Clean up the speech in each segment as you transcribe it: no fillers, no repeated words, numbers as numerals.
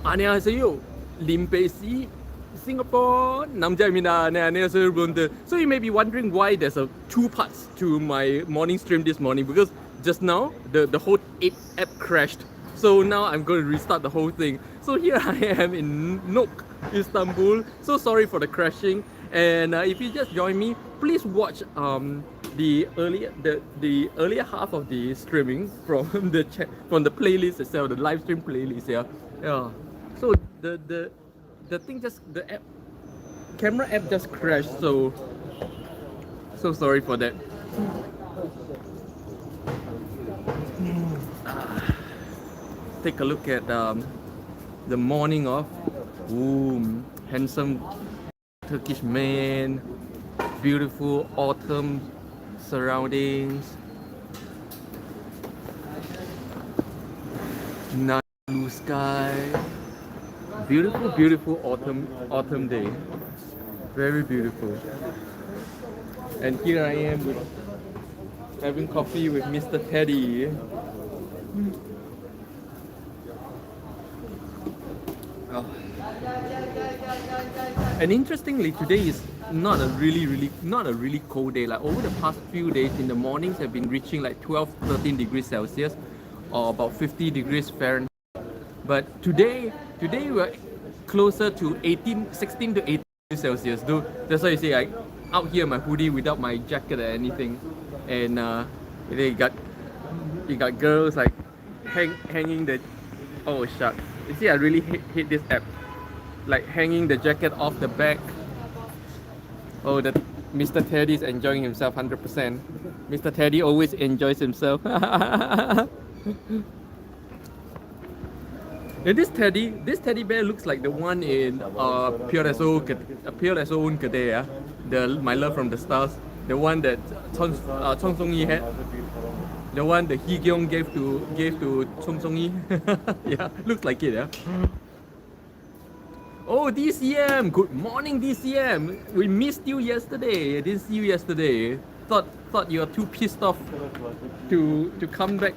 안녕하세요. Limpeh Singapore. 남자입니다. 네, 안녕하세요, 여러분들. So you may be wondering why there's a two parts to my morning stream this morning because just now the whole app crashed. So now I'm going to restart the whole thing. So here I am in Nok, Istanbul. So sorry for the crashing. And if you just join me, please watch the earlier half of the streaming from from the playlist itself, the live stream playlist. Yeah. So the thing just the app camera app just crashed. So sorry for that. Take a look at the morning of handsome Turkish man, beautiful autumn surroundings, nice blue sky, beautiful autumn day, very beautiful. And here I am having coffee with Mr. Teddy. Oh. And interestingly, today is not a really cold day. Like over the past few days, in the mornings have been reaching like 12-13 degrees Celsius or about 50 degrees Fahrenheit. But today we're closer to 16 to 18 degrees Celsius. Though that's why you see, like out here my hoodie without my jacket or anything, and you got girls like hanging the shucks. You see, I really hate this app. Like hanging the jacket off the back. Oh, that Mr. Teddy is enjoying himself 100%. Mr. Teddy always enjoys himself. And this teddy bear looks like the one in Pure SO Kade, My Love from the Stars, the one that Chong Song Yi had, the one that Hee Kyung gave to Chong Song Yi. Yeah, looks like it. Yeah. Oh, DCM! Good morning, DCM. We missed you yesterday. I didn't see you yesterday. Thought you were too pissed off to come back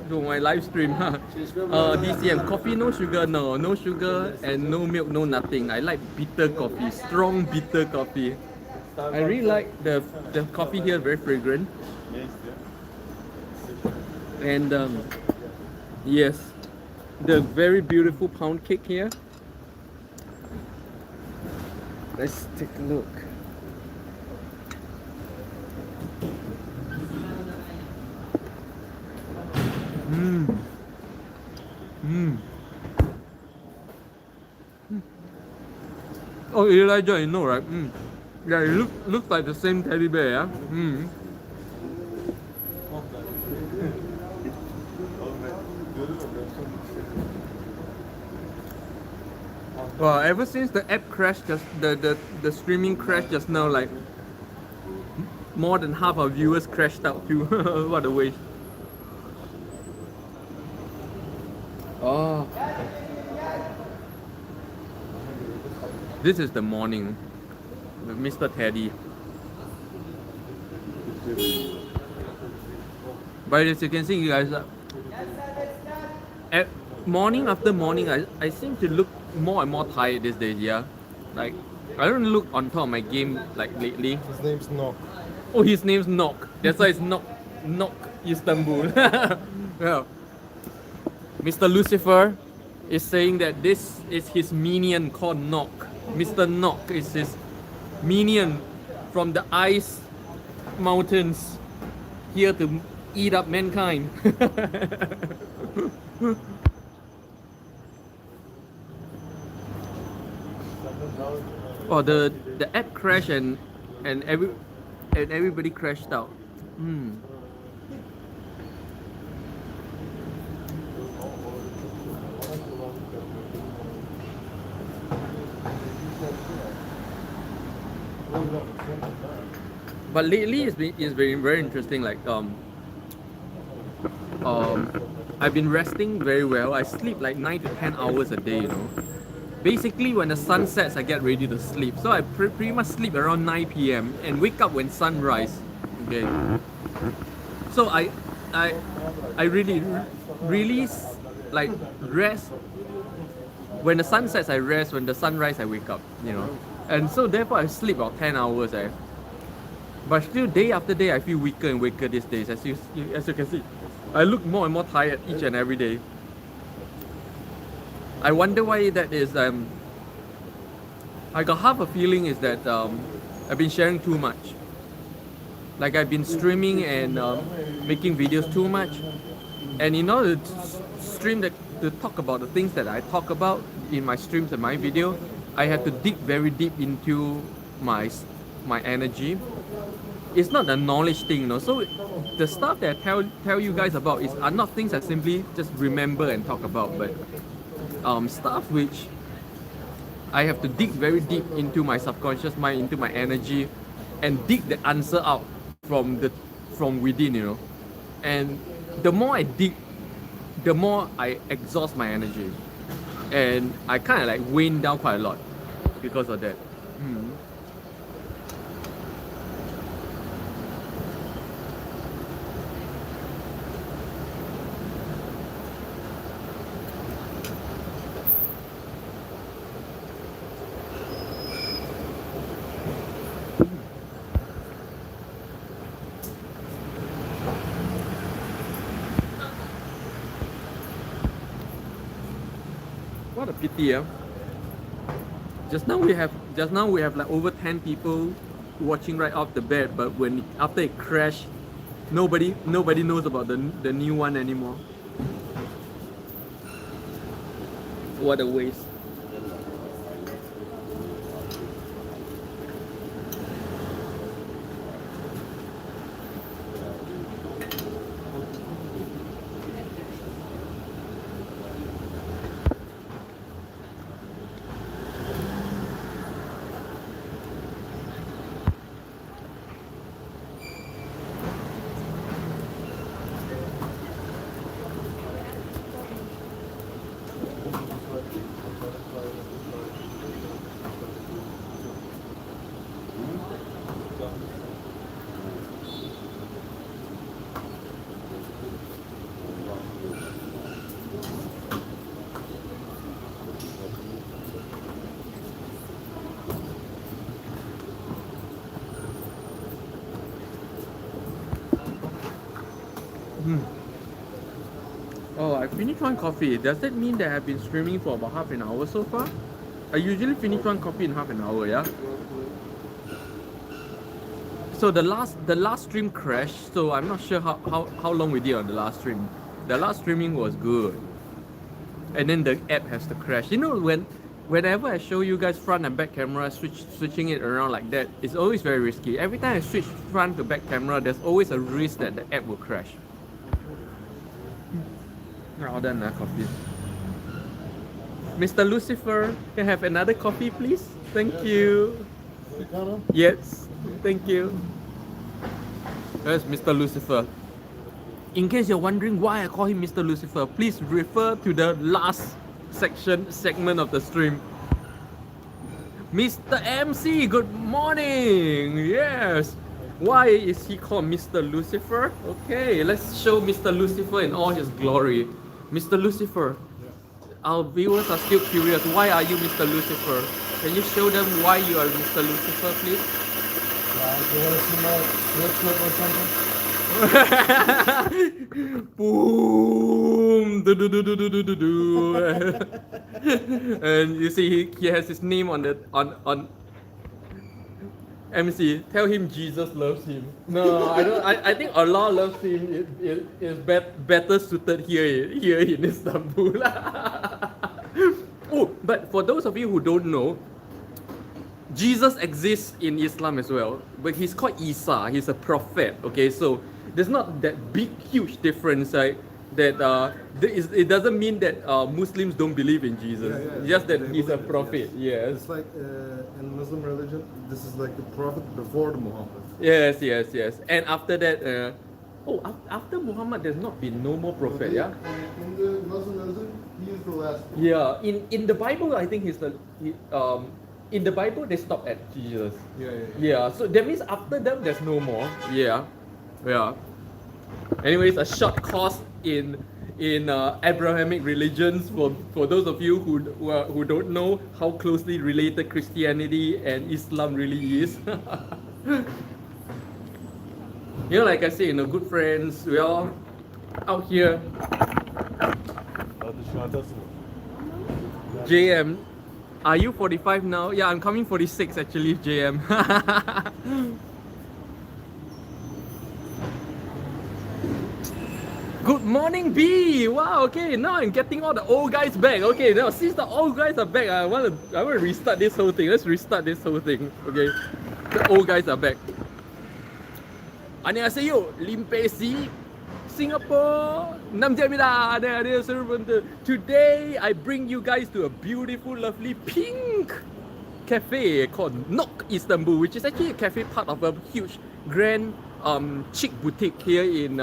to my live stream. Huh? DCM, coffee no sugar, no sugar and no milk, no nothing. I like bitter coffee, strong bitter coffee. I really like the coffee here, very fragrant. And yes, the very beautiful pound cake here. Let's take a look. Oh, Elijah, you know, right? Yeah, it looks like the same teddy bear, yeah? Well, ever since the app crashed, just the streaming crashed just now, like more than half our viewers crashed out too. What a waste. Oh, this is the morning with Mr. Teddy. But as you can see, you guys, morning after morning, I seem to look more and more tired these days. Yeah, like I don't look on top of my game like lately. His name's Nok. Oh, his name's Nok. That's why it's Nok Istanbul. Yeah. Mr. Lucifer is saying that this is his minion called Nok. Mr. Nok is his minion from the ice mountains here to eat up mankind. Oh, the app crashed and everybody crashed out. But lately it's been very interesting. Like I've been resting very well. I sleep like 9 to 10 hours a day. You know, basically when the sun sets, I get ready to sleep. So I pretty much sleep around 9 p.m. and wake up when sunrise. Okay. So I really like rest when the sun sets, I rest. When the sun rises, I wake up. You know, and so therefore I sleep about 10 hours. But still, day after day, I feel weaker and weaker these days. As you can see, I look more and more tired each and every day. I wonder why that is. I got half a feeling is that I've been sharing too much. Like I've been streaming and making videos too much. And in order to talk about the things that I talk about in my streams and my video, I have to dig very deep into my energy. It's not a knowledge thing, you know. So the stuff that I tell you guys about are not things I simply just remember and talk about, but stuff which I have to dig very deep into my subconscious mind, into my energy, and dig the answer out from within, you know. And the more I dig, the more I exhaust my energy, and I kind of like wane down quite a lot because of that. What a pity, yeah. Just now we have like over 10 people watching right off the bat, but after it crashed, nobody knows about the new one anymore. What a waste. Oh, I finished one coffee. Does that mean that I've been streaming for about half an hour so far? I usually finish one coffee in half an hour, yeah? So the last stream crashed, so I'm not sure how long we did on the last stream. The last streaming was good. And then the app has to crash. You know, whenever I show you guys front and back camera, switching it around like that, it's always very risky. Every time I switch front to back camera, there's always a risk that the app will crash. All done now, coffee. Mr. Lucifer, can I have another coffee, please? Thank you. Yes, thank you. There's Mr. Lucifer. In case you're wondering why I call him Mr. Lucifer, please refer to the last segment of the stream. Mr. MC, good morning. Yes. Why is he called Mr. Lucifer? Okay, let's show Mr. Lucifer in all his glory. Mr. Lucifer, our viewers are still curious. Why are you Mr. Lucifer? Can you show them why you are Mr. Lucifer, please? Do you want to see my switch flip or something? Boom! Do. And you see he has his name on MC, tell him Jesus loves him. No, I don't. I think Allah loves him. Is better suited here in Istanbul. Oh, but for those of you who don't know, Jesus exists in Islam as well, but he's called Isa. He's a prophet. Okay, so there's not that big, huge difference, right? That it doesn't mean that Muslims don't believe in Jesus. Just that he's a prophet. Yes. It's like in Muslim religion, this is like the prophet before the Muhammad. Yes. And after that, after Muhammad, there's not been no more prophet. Yeah. In the Muslim religion, he is the last one. Yeah. In the Bible, I think in the Bible they stop at Jesus. Yeah. So that means after them, there's no more. Yeah. Anyways, a short course in in Abrahamic religions. For those of you who don't know how closely related Christianity and Islam really is. You know, like I say, good friends, we all out here. JM, are you 45 now? Yeah, I'm coming 46 actually, JM. Good morning, B. Wow. Okay, now I'm getting all the old guys back. Okay, now since the old guys are back, I want to restart this whole thing. Let's restart this whole thing. Okay, the old guys are back. 안녕하세요, Limpeh Singapore. 남자입니다. 네, 안녕하세요, 여러분들. Today I bring you guys to a beautiful, lovely pink cafe called Nok Istanbul, which is actually a cafe part of a huge, grand chic boutique here in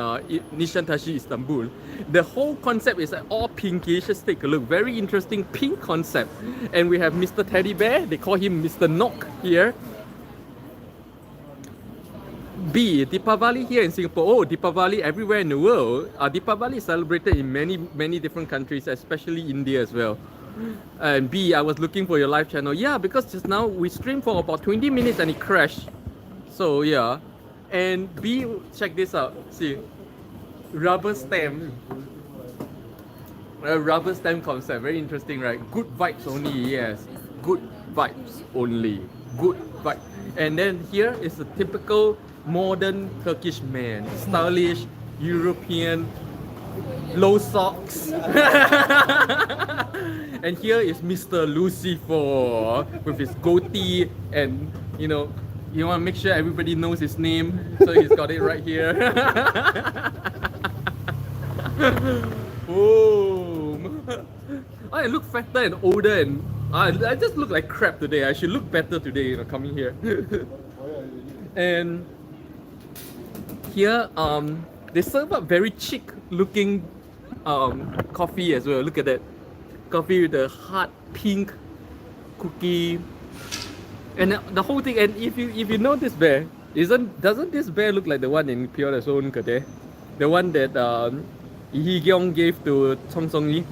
Nişantaşı, Istanbul. The whole concept is all pinkish. Just take a look. Very interesting pink concept. And we have Mr. Teddy Bear. They call him Mr. Nok here. B. Deepavali here in Singapore. Oh, Deepavali everywhere in the world. Deepavali is celebrated in many different countries, especially India as well. And B, I was looking for your live channel. Yeah, because just now we streamed for about 20 minutes and it crashed. So yeah. And B, check this out. See, rubber stamp. A rubber stamp concept. Very interesting, right? Good vibes only. Yes, good vibes only. Good vibes. And then here is a typical modern Turkish man, stylish, European, low socks. And here is Mr. Lucifer with his goatee, and you want to make sure everybody knows his name, so he's got it right here. Boom. I look fatter and older, and I just look like crap today. I should look better today, coming here. And here, they serve up very chic looking coffee as well. Look at that. Coffee with the hot pink cookie. And the whole thing, and if you know this bear, doesn't this bear look like the one in Pure Zone Kate? The one that Hee Gyong gave to Chong Song Yi?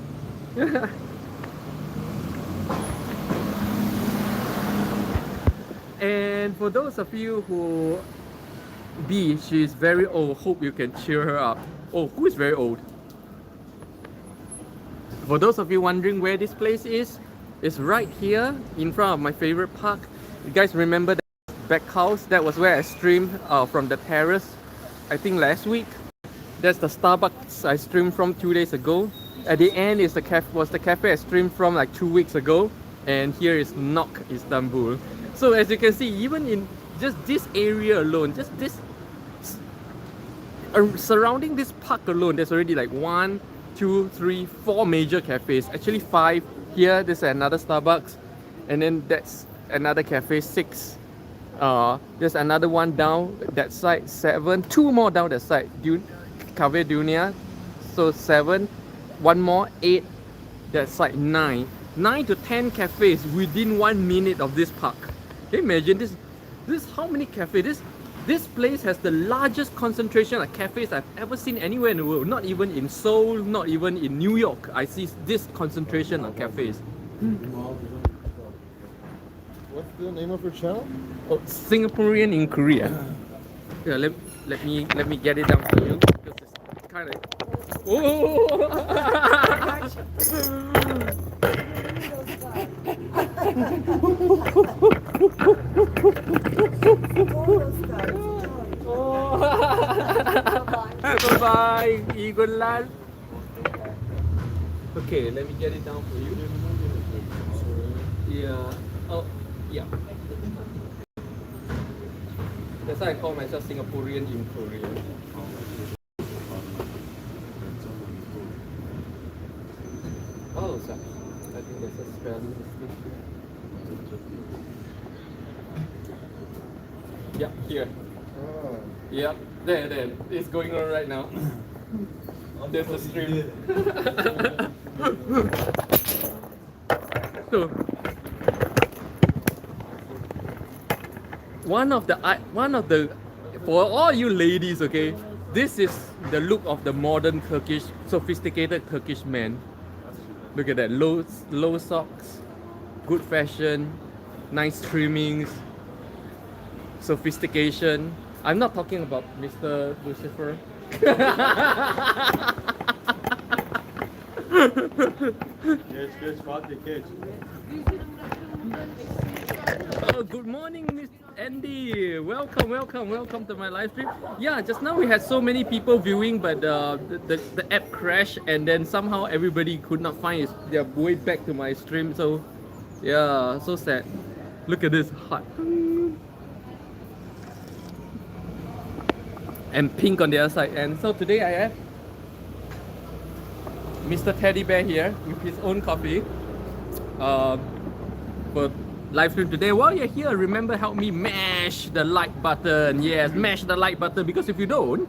And for those of you who B, she's very old. Hope you can cheer her up. Oh, who is very old? For those of you wondering where this place is, it's right here in front of my favorite park. You guys remember that back house? That was where I streamed from the terrace, I think last week. That's the Starbucks I streamed from 2 days ago. At the end is the cafe I streamed from like 2 weeks ago. And here is Nok Istanbul. So as you can see, even in just this area alone, just this surrounding this park alone, there's already like 1, 2, 3, 4 major cafes. Actually 5. Here, there's another Starbucks, and then that's another cafe, 6. There's another one down that side, 7. 2 more down that side, Cafe Dunia, so 7. 1 more, 8. That side, 9. 9 to 10 cafes within 1 minute of this park. Can you imagine this? This how many cafes? This place has the largest concentration of cafes I've ever seen anywhere in the world. Not even in Seoul, not even in New York. I see this concentration of cafes. What's the name of your channel? Oh, Singaporean in Korea. Yeah, let me get it down for you because it's kind of. Oh! Bye-bye, Eagle Land. Okay, let me get it down for you. Yeah. Oh, yeah. That's why I call myself Singaporean in Korea. Oh, sorry. I think there's a spelling mistake here. Yeah, here. Yeah, there. It's going on right now. There's the stream. So, one of the for all you ladies, okay, this is the look of the modern Turkish sophisticated Turkish man. Look at that, low socks, good fashion, nice trimmings, sophistication. I'm not talking about Mr. Lucifer. Geç Fatih geç. Oh, good morning, Miss Andy. Welcome to my live stream. Yeah, just now we had so many people viewing, but the app crashed, and then somehow everybody could not find their way back to my stream. So, yeah, so sad. Look at this hot. And pink on the other side. And so today I have Mr. Teddy Bear here with his own coffee. For live stream today. While you're here, remember, help me mash the like button. Yes, mash the like button, because if you don't,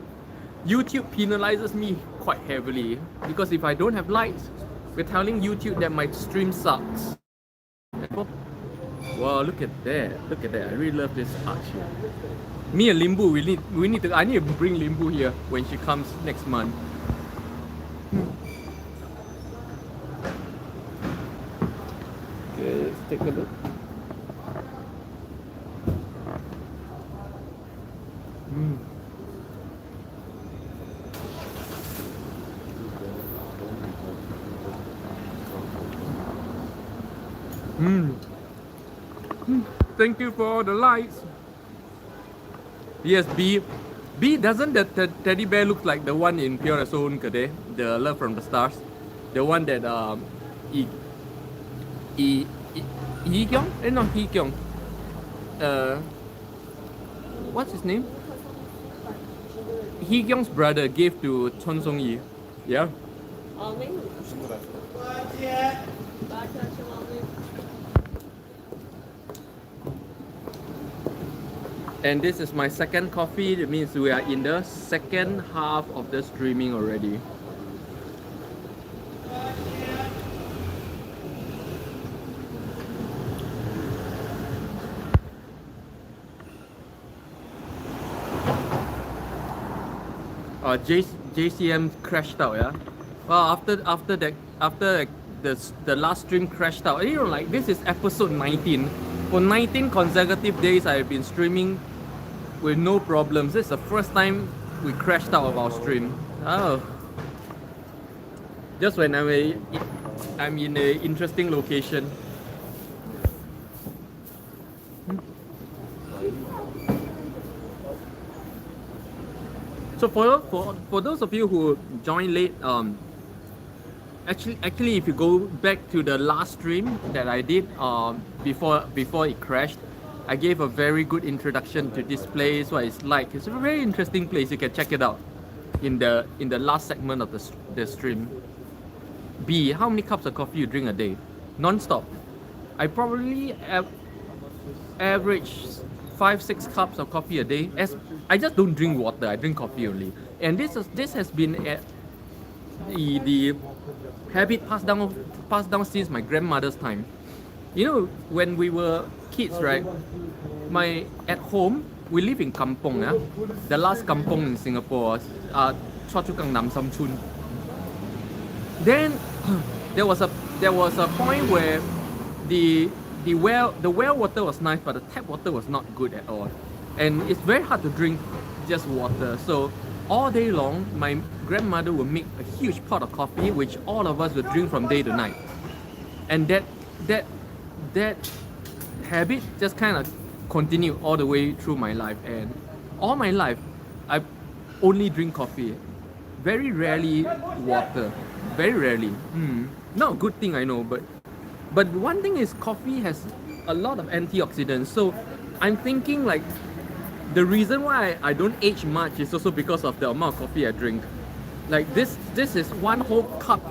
YouTube penalizes me quite heavily, because if I don't have likes, we're telling YouTube that my stream sucks. Wow, look at that, I really love this art here. Me and Limbu, I need to bring Limbu here when she comes next month. Okay, let's take a look. Thank you for the lights. Yes, B, doesn't the teddy bear look like the one in Pure Soul Kade, the Love from the Stars? The one that Hee Kyung? Not Hee Kyung. What's his name? Hee Kyung's brother gave to Chon Song Yi. Yeah. And this is my second coffee. It means we are in the second half of the streaming already. JCM crashed out, yeah. Well, after the last stream crashed out. You know, like, this is episode 19. For 19 consecutive days, I have been streaming with no problems. This is the first time we crashed out of our stream. Oh, just when I'm in a interesting location. So for those of you who joined late, actually, if you go back to the last stream that I did before it crashed, I gave a very good introduction to this place, what it's like. It's a very interesting place. You can check it out in the last segment of the stream. B, how many cups of coffee you drink a day? Non-stop. I probably average 5-6 cups of coffee a day. As I just don't drink water, I drink coffee only. And this has been the habit passed down since my grandmother's time. You know, when we were kids, right? At home, we live in kampong. Yeah? The last kampong in Singapore was Choa Chu Kang Nam Sam Chun. Then there was a point where the well water was nice, but the tap water was not good at all, and it's very hard to drink just water. So all day long, my grandmother would make a huge pot of coffee, which all of us would drink from day to night, and that habit just kind of continued all the way through my life. And all my life, I only drink coffee, very rarely water, very rarely. Not a good thing, I know, but one thing is, coffee has a lot of antioxidants. So I'm thinking, like, the reason why I don't age much is also because of the amount of coffee I drink. Like, this is one whole cup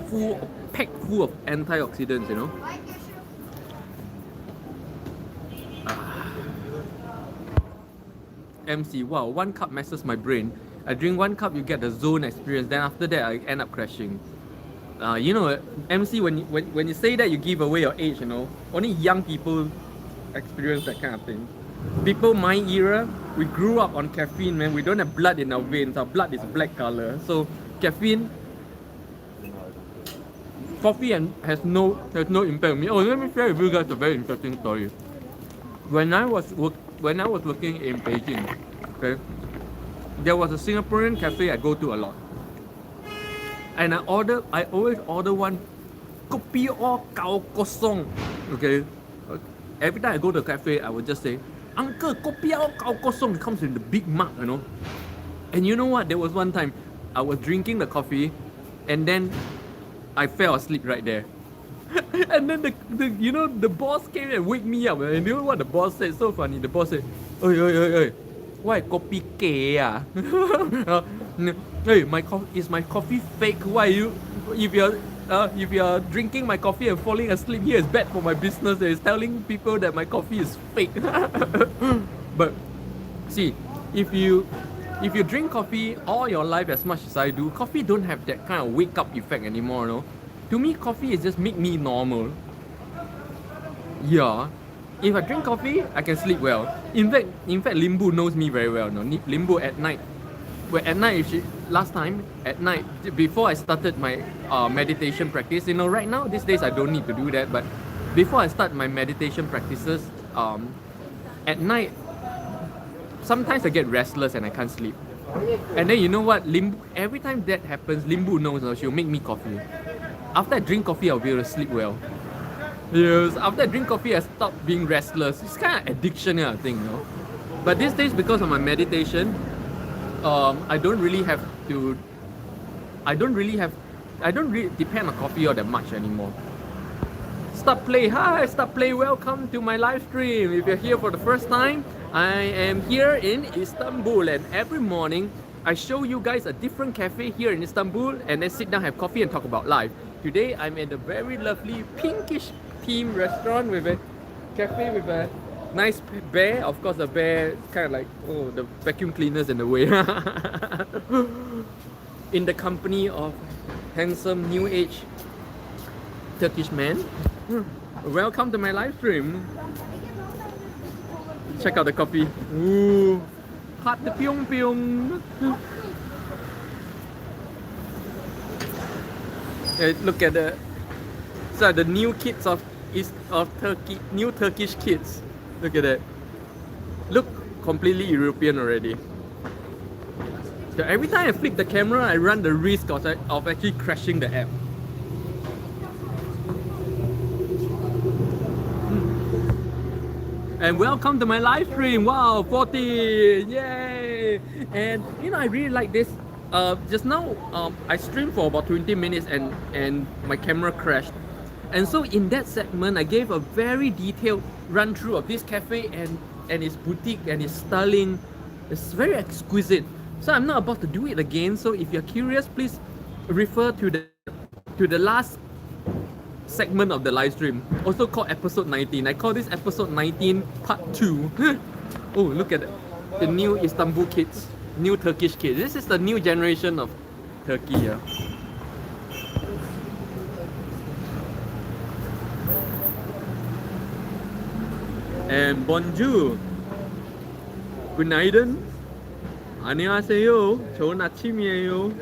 packed full of antioxidants, you know. MC, wow, 1 cup messes my brain. I drink 1 cup, you get the zone experience. Then after that, I end up crashing. You know, MC, when you say that, you give away your age, you know. Only young people experience that kind of thing. People my era, we grew up on caffeine, man. We don't have blood in our veins. Our blood is black color. So caffeine coffee and has no impact on me. Oh, let me share with you guys a very interesting story. When I was working in Beijing, okay, there was a Singaporean cafe I go to a lot, and I always order one kopi o gao kosong. Okay, every time I go to a cafe, I would just say, "Uncle, kopi o gao kosong." It comes in the big mug, you know. And you know what? There was one time I was drinking the coffee, and then I fell asleep right there. And then the boss came and wake me up. And you know what the boss said? So funny. The boss said, "Oi, oi, oi, oi, why kopi ke ah? Hey, is my coffee fake? Why you if you're drinking my coffee and falling asleep here, it's bad for my business. It's telling people that my coffee is fake." But see, if you drink coffee all your life as much as I do, coffee don't have that kind of wake up effect anymore, no? To me, coffee is just make me normal. Yeah. If I drink coffee, I can sleep well. In fact, Limbu knows me very well. No, Limbu at night. Well, at night, last time at night before I started my meditation practice. You know, right now these days I don't need to do that. But before I start my meditation practices, at night, sometimes I get restless and I can't sleep. And then you know what? Every time that happens, Limbu knows. She'll make me coffee. After I drink coffee, I'll be able to sleep well. Yes, after I drink coffee, I stop being restless. It's kind of addiction, kind of thing, you know. But these days, because of my meditation, I don't really depend on coffee all that much anymore. Stop play, hi, stop play. Welcome to my live stream. If you're here for the first time, I am here in Istanbul, and every morning I show you guys a different cafe here in Istanbul, and then sit down, have coffee, and talk about life. Today I'm at a very lovely pinkish theme restaurant with a cafe with a nice bear. Of course, the bear kind of like, oh, the vacuum cleaner's in the way. In the company of handsome new age Turkish man. Welcome to my live stream. Check out the coffee. Ooh, hot the pyong pyong. Look at the new kids of Turkey, new Turkish kids. Look at that. Look completely European already. So every time I flick the camera, I run the risk of actually crashing the app. And welcome to my live stream. Wow, 40, yay! And you know, I really like this. Just now, I streamed for about 20 minutes and my camera crashed. And so in that segment, I gave a very detailed run through of this cafe and its boutique and its styling. It's very exquisite. So I'm not about to do it again. So if you're curious, please refer to the last segment of the live stream, also called episode 19. I call this episode 19 part 2. Oh, look at the new Istanbul kids, new Turkish kids. This is the new generation of Turkey. Yeah. And bonjour, günaydın, 안녕하세요, 좋은 아침이에요,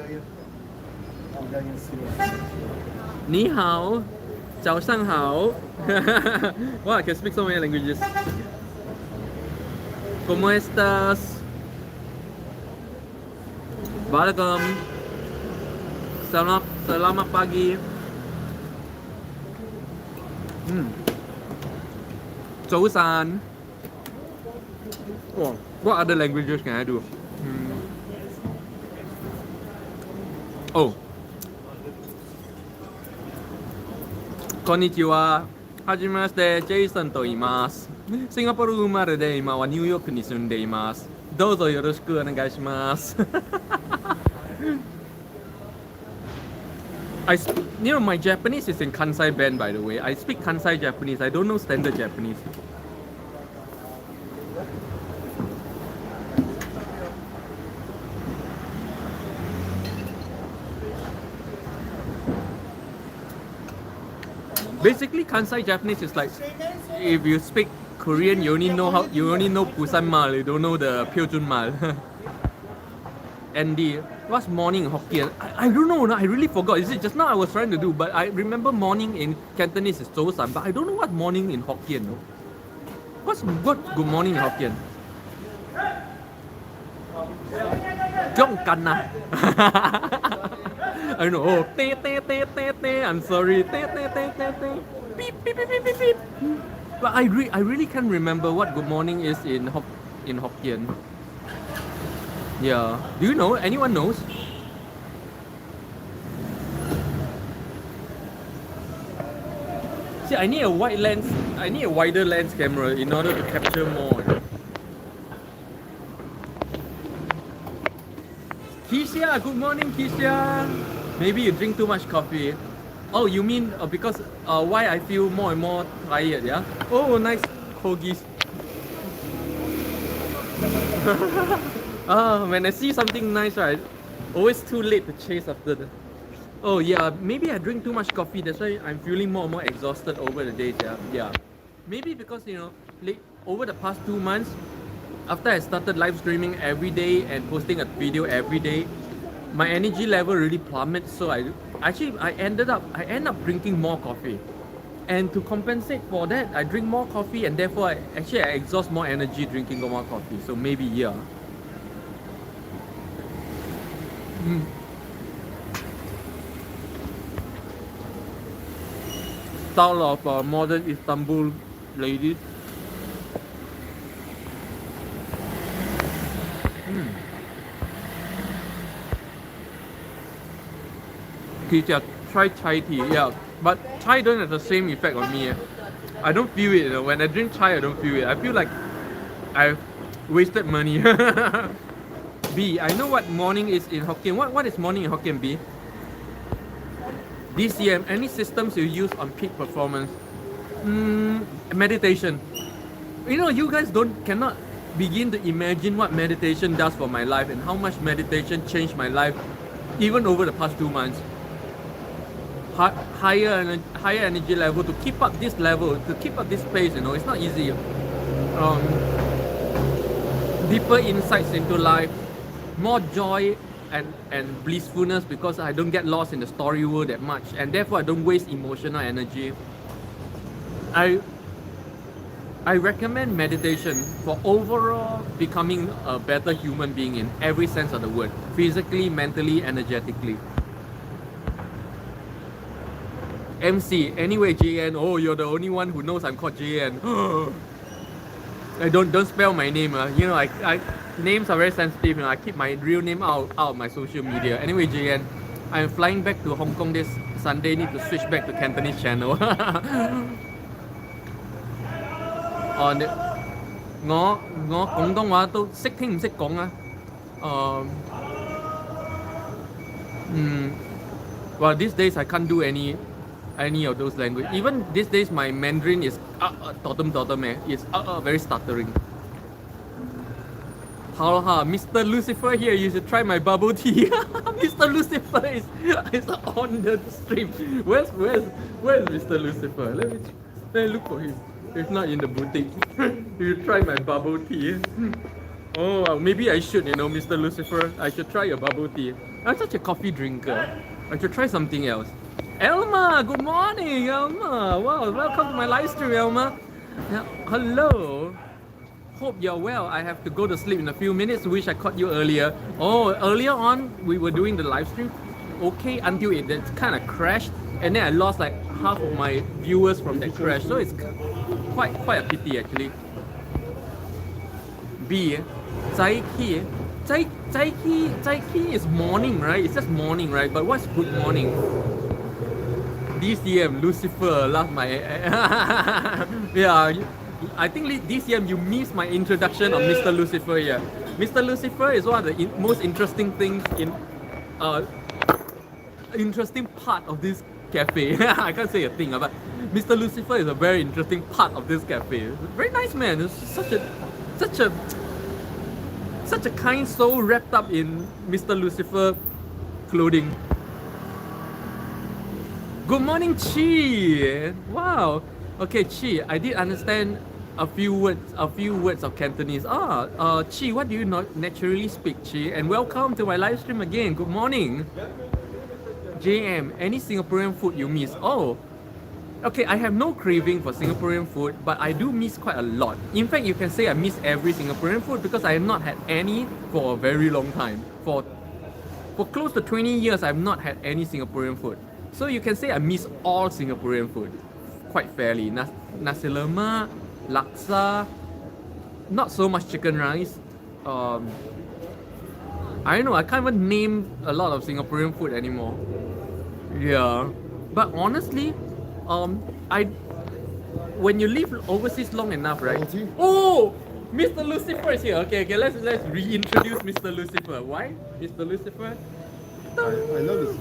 ni hao, 早上好. Wow, I can speak so many languages. ¿Cómo estás? Welcome. Selamat pagi. 早安. Oh, what other languages can I do? Oh. Konnichiwa. Hajimemashite, Jason と言います。シンガポール生まれで今はニューヨークに住んでいます。どうぞよろしくお願いします。You know, my Japanese is in Kansai band, by the way. I speak Kansai Japanese. I don't know standard Japanese. Basically, Kansai Japanese is like, if you speak Korean, you only know Busan Mal, you don't know the Pyeongchun Mal. And What's morning in Hokkien? I don't know. I really forgot. Is it just now I was trying to do, but I remember morning in Cantonese is Zhou San, but I don't know what morning in Hokkien. No? What's good morning in Hokkien? Jong kan ah. I don't know. Oh, te te te te te. I'm sorry. Te te te te te. Beep beep beep beep beep beep. But I really can't remember what good morning is in Hokkien. Yeah. Do you know? Anyone knows? See, I need a wide lens. I need a wider lens camera in order to capture more. Keisha, good morning, Keisha. Maybe you drink too much coffee. Oh, you mean because why I feel more and more tired? Yeah. Oh, nice corgis. When I see something nice, right, always too late to chase after the. Oh yeah, maybe I drink too much coffee. That's why I'm feeling more and more exhausted over the days. Yeah. Maybe because over the past 2 months, after I started live streaming every day and posting a video every day, my energy level really plummeted. So I end up drinking more coffee. And to compensate for that, I drink more coffee, and therefore I exhaust more energy drinking more coffee. So maybe yeah. Style of modern Istanbul ladies. Keisha, try chai tea. Yeah, but chai don't have the same effect on me. I don't feel it. When I drink chai, I don't feel it. I feel like I've wasted money. B, I know what morning is in Hokkien. What is morning in Hokkien, B? DCM, any systems you use on peak performance? Meditation. You guys cannot begin to imagine what meditation does for my life and how much meditation changed my life even over the past 2 months. Higher energy level, to keep up this level, to keep up this pace, it's not easy. Deeper insights into life, more joy and blissfulness, because I don't get lost in the story world that much, and therefore I don't waste emotional energy. I recommend meditation for overall becoming a better human being in every sense of the word, physically, mentally, energetically. MC, anyway, JN. Oh, you're the only one who knows I'm called JN. Don't spell my name. I names are very sensitive. I keep my real name out of my social media. Anyway, JN, I'm flying back to Hong Kong this Sunday. Need to switch back to Cantonese channel. 我廣東話都識聽唔識講啊。Well, these days I can't do any of those language. Even these days my Mandarin is is very stuttering. Mr. Lucifer here, you should try my bubble tea. Mr. Lucifer is on the stream. Where's Mr. Lucifer? Let me look for him. He's not in the boutique. You try my bubble tea. Oh, maybe I should, Mr. Lucifer. I should try your bubble tea. I'm such a coffee drinker. I should try something else. Elma, good morning, Elma. Wow, welcome to my live stream, Elma. Hello. Hope you're well. I have to go to sleep in a few minutes. Wish I caught you earlier. Oh, earlier on we were doing the live stream. Okay, until it kind of crashed, and then I lost like half of my viewers from that crash. So it's quite a pity actually. B, Zai Ki is morning, right? It's just morning, right? But what's good morning? DCM, Lucifer, love my... Yeah, I think DCM, you missed my introduction of Mr. Lucifer here. Mr. Lucifer is one of the most interesting things interesting part of this cafe. I can't say a thing, but Mr. Lucifer is a very interesting part of this cafe. Very nice man. It's such a kind soul wrapped up in Mr. Lucifer clothing. Good morning, Chi. Wow. Okay, Chi, I did understand a few words of Cantonese. Chi, what do you not naturally speak, Chi? And welcome to my live stream again. Good morning. JM, any Singaporean food you miss? Oh, okay, I have no craving for Singaporean food, but I do miss quite a lot. In fact, you can say I miss every Singaporean food because I have not had any for a very long time. For close to 20 years, I've not had any Singaporean food. So you can say I miss all Singaporean food quite fairly. Nasi lemak, laksa, not so much chicken rice. I don't know, I can't even name a lot of Singaporean food anymore. Yeah, but honestly, I when you live overseas long enough, right? Quality? Oh, Mr. Lucifer is here. Okay, let's reintroduce Mr. Lucifer. Why, Mr. Lucifer? I know this.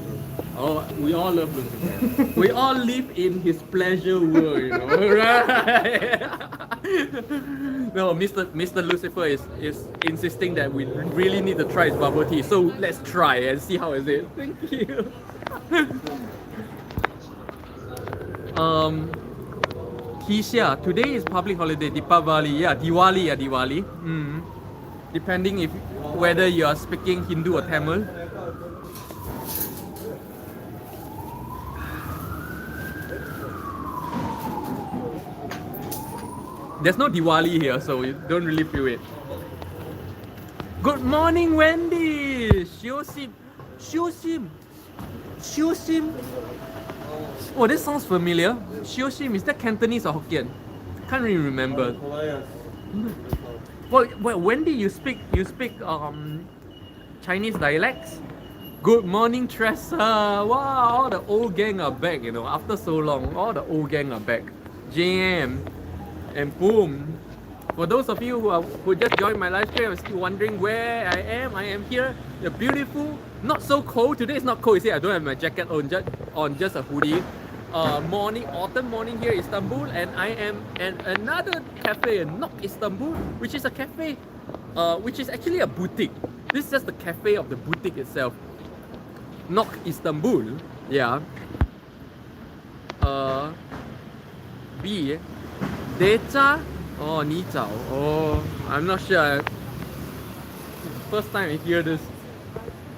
Oh, we all love Lucifer. We all live in his pleasure world, you know, right? No, Mr. Lucifer is insisting that we really need to try his bubble tea. So let's try and see how is it. Thank you. Kisha, today is public holiday, Deepavali. Yeah, Diwali. Depending if whether you are speaking Hindu or Tamil. There's no Diwali here, so you don't really feel it. Good morning, Wendy! Shiosim. Oh, this sounds familiar. Shiosim, is that Cantonese or Hokkien? Can't really remember. Well, Wendy, you speak Chinese dialects? Good morning, Tressa. Wow, all the old gang are back, you know, after so long. All the old gang are back. JM. And boom! For those of you who just joined my live stream, I'm still wondering where I am here. The beautiful, not so cold. Today it's not cold. You see, I don't have my jacket on, just a hoodie. Autumn morning here in Istanbul, and I am in another cafe in Nok Istanbul, which is a cafe, which is actually a boutique. This is just the cafe of the boutique itself. Nok Istanbul, yeah. B. Data? Oh, Ni Zhao. Oh, I'm not sure. First time I hear this.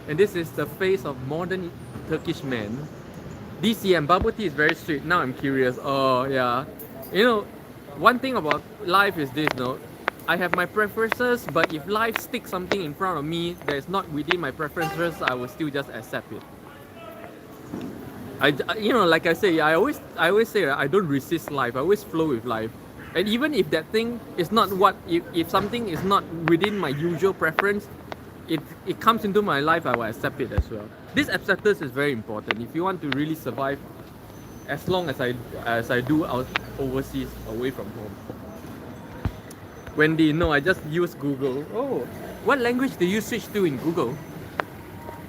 And this is the face of modern Turkish man. DCM, bubble tea is very sweet. Now I'm curious. Oh, yeah. You know, one thing about life is this, no? I have my preferences, but if life sticks something in front of me that is not within my preferences, I will still just accept it. You know, like I say, I always say I don't resist life. I always flow with life. And even if that thing is not if something is not within my usual preference, it comes into my life, I will accept it as well. This acceptance is very important if you want to really survive as long as I do out overseas, away from home. Wendy, no, I just use Google. Oh, what language do you switch to in Google?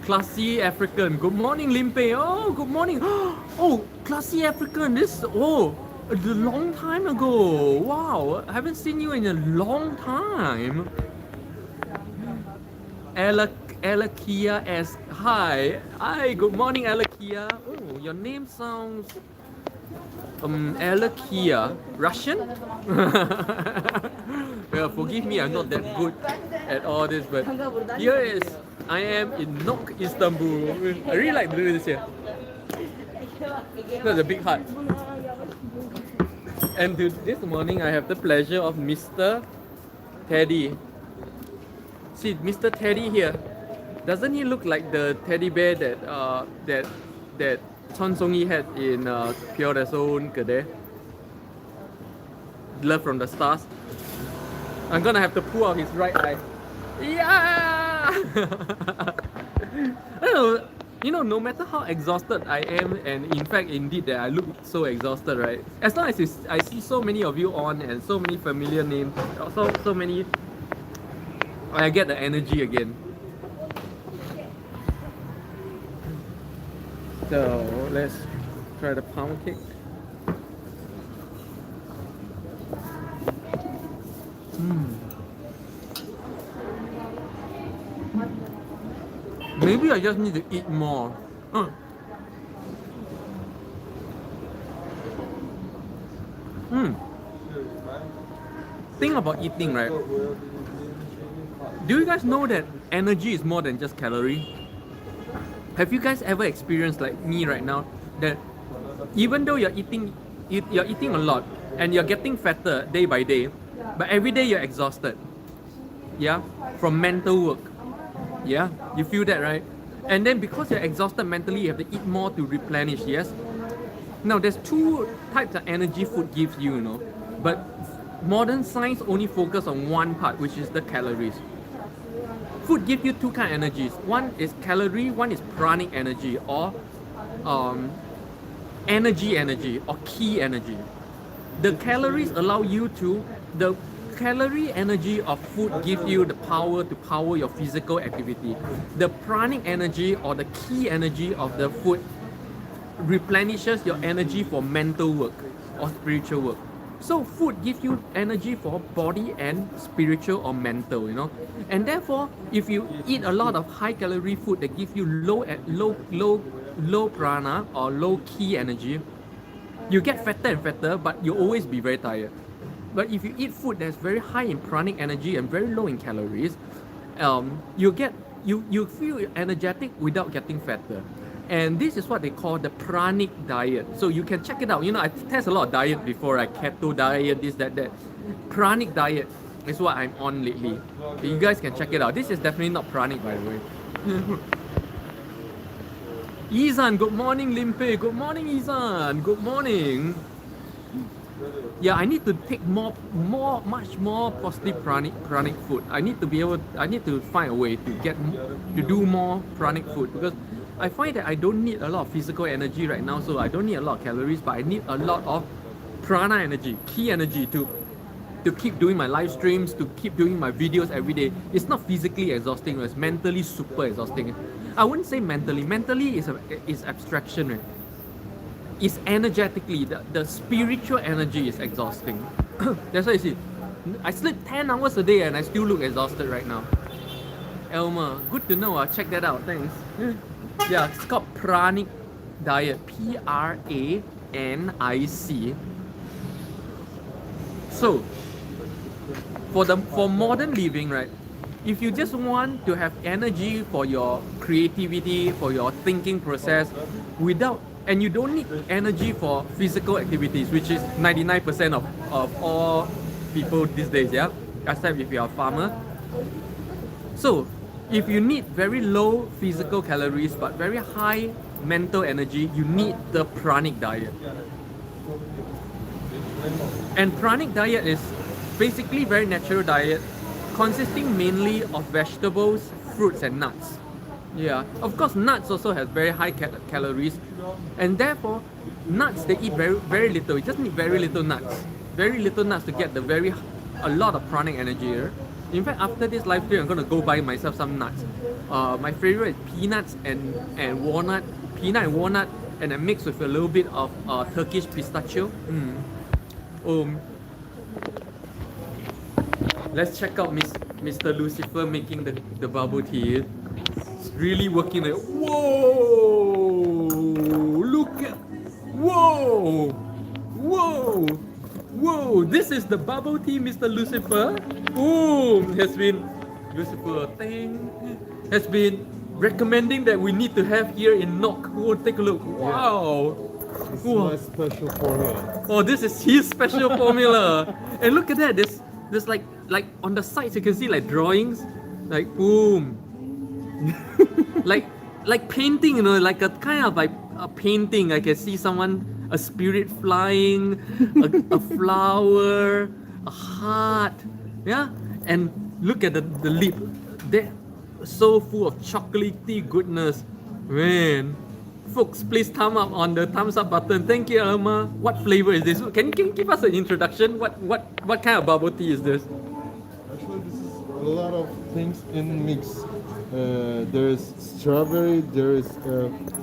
Classy African. Good morning, Limpeh. Oh, good morning. Oh, Classy African. A long time ago. Wow, I haven't seen you in a long time. Alakia asks, hi. Hi, good morning, Alakia. Oh, your name sounds Alakia. Russian? Well, forgive me, I'm not that good at all this, but here is I am in Nok, Istanbul. I really like doing this here. That's a big heart. And this morning I have the pleasure of Mr. Teddy. See, Mr. Teddy here. Doesn't he look like the teddy bear that Chon Song-yi had in Pure Their Own Kede? Love from the Stars. I'm gonna have to pull out his right eye. Yeah! I don't know. You know, no matter how exhausted I am, and in fact, indeed, that I look so exhausted, right? As long as I see so many of you on and so many familiar names, so many, I get the energy again. So let's try the pound cake. Maybe I just need to eat more. thing about eating, right? Do you guys know that energy is more than just calorie? Have you guys ever experienced like me right now that even though you're eating a lot and you're getting fatter day by day, but every day you're exhausted? Yeah, from mental work. Yeah, you feel that, right? And then because you're exhausted mentally, you have to eat more to replenish. Yes. Now there's two types of energy food gives you, but modern science only focus on one part, which is the calories. Food gives you two kind of energies. One is calorie, one is pranic energy, or energy or key energy. The calories allow you to, the calorie energy of food gives you the power to power your physical activity. The pranic energy or the key energy of the food replenishes your energy for mental work or spiritual work. So food gives you energy for body and spiritual or mental, and therefore if you eat a lot of high calorie food that gives you low prana or low key energy, you get fatter and fatter, but you'll always be very tired. But if you eat food that's very high in pranic energy and very low in calories, you feel energetic without getting fatter. And this is what they call the Pranic Diet. So you can check it out. I test a lot of diet before, like keto diet, this, that. Pranic Diet is what I'm on lately. You guys can check it out. This is definitely not pranic, by the way. Izan, good morning, Limpeh. Good morning, Izan. Good morning. Yeah, I need to take much more positive pranic food. I need to find a way to do more pranic food, because I find that I don't need a lot of physical energy right now, so I don't need a lot of calories, but I need a lot of prana energy, key energy to keep doing my live streams, to keep doing my videos every day. It's not physically exhausting, it's mentally super exhausting. I wouldn't say mentally. Mentally is abstraction, right? It's energetically, the spiritual energy is exhausting. That's why you see, I sleep 10 hours a day and I still look exhausted right now. Elmer, good to know. I'll check that out. Thanks. Yeah, it's called Pranic Diet. Pranic. So, for modern living, right? If you just want to have energy for your creativity, for your thinking process, and you don't need energy for physical activities, which is 99% of all people these days, yeah? Except if you're a farmer. So, if you need very low physical calories but very high mental energy, you need the Pranic Diet. And Pranic Diet is basically very natural diet, consisting mainly of vegetables, fruits and nuts. Yeah, of course nuts also have very high calories, and therefore nuts they eat very, very little. You just need very little nuts. Very little nuts to get a lot of pranic energy. In fact, after this live stream, I'm gonna go buy myself some nuts. My favorite is peanuts and walnut. Peanut and walnut, and then mixed with a little bit of Turkish pistachio. Let's check out Mr. Lucifer making the bubble tea. It's really working. Whoa! Look at, whoa! This is the bubble tea, Mr. Lucifer. Has been recommending that we need to have here in Nok. Take a look. Wow! This is my special formula. Oh, this is his special formula. And look at that. There's like on the sides you can see like drawings, like boom. like painting, like a kind of like a painting. I can see a spirit flying, a flower, a heart, yeah. And look at the lip, they're so full of chocolatey goodness, man. Folks, please thumbs up button. Thank you, Alma. What flavor is this? Can you give us an introduction? What kind of bubble tea is this? Actually, this is a lot of things in mix. There is strawberry, there is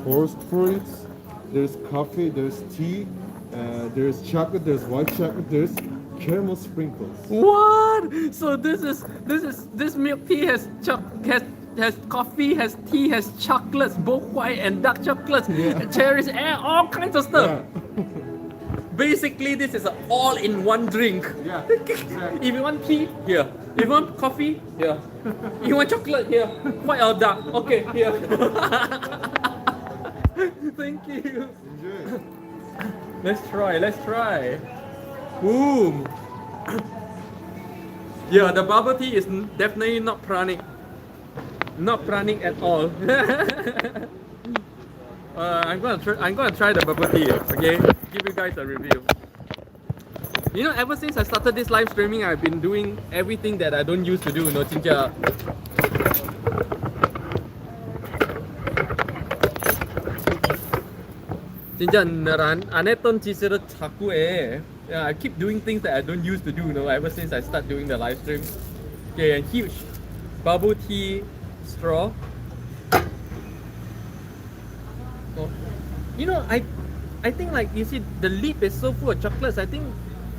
forced fruits, there's coffee, there's tea, there's chocolate, there's white chocolate, there's caramel sprinkles. What? So this milk tea has coffee, has tea, has chocolates, both white and dark chocolates, cherries, and all kinds of stuff. Yeah. Basically, this is an all-in-one drink. Yeah, exactly. If you want tea, here. If you want coffee, here. If you want chocolate, here. White or dark, okay, here. Thank you. Enjoy. Let's try. Boom. Yeah, the bubble tea is definitely not pranic. Not pranic at all. I'm gonna try the bubble tea. Okay, give you guys a review. You know, ever since I started this live streaming, I've been doing everything that I don't used to do. No, 진짜. 진짜 안 했던 짓을 자꾸 해. Yeah, I keep doing things that I don't used to do. Ever since I start doing the live stream. Okay, and huge bubble tea straw. Oh. You know, I think like you see the lip is so full of chocolates. I think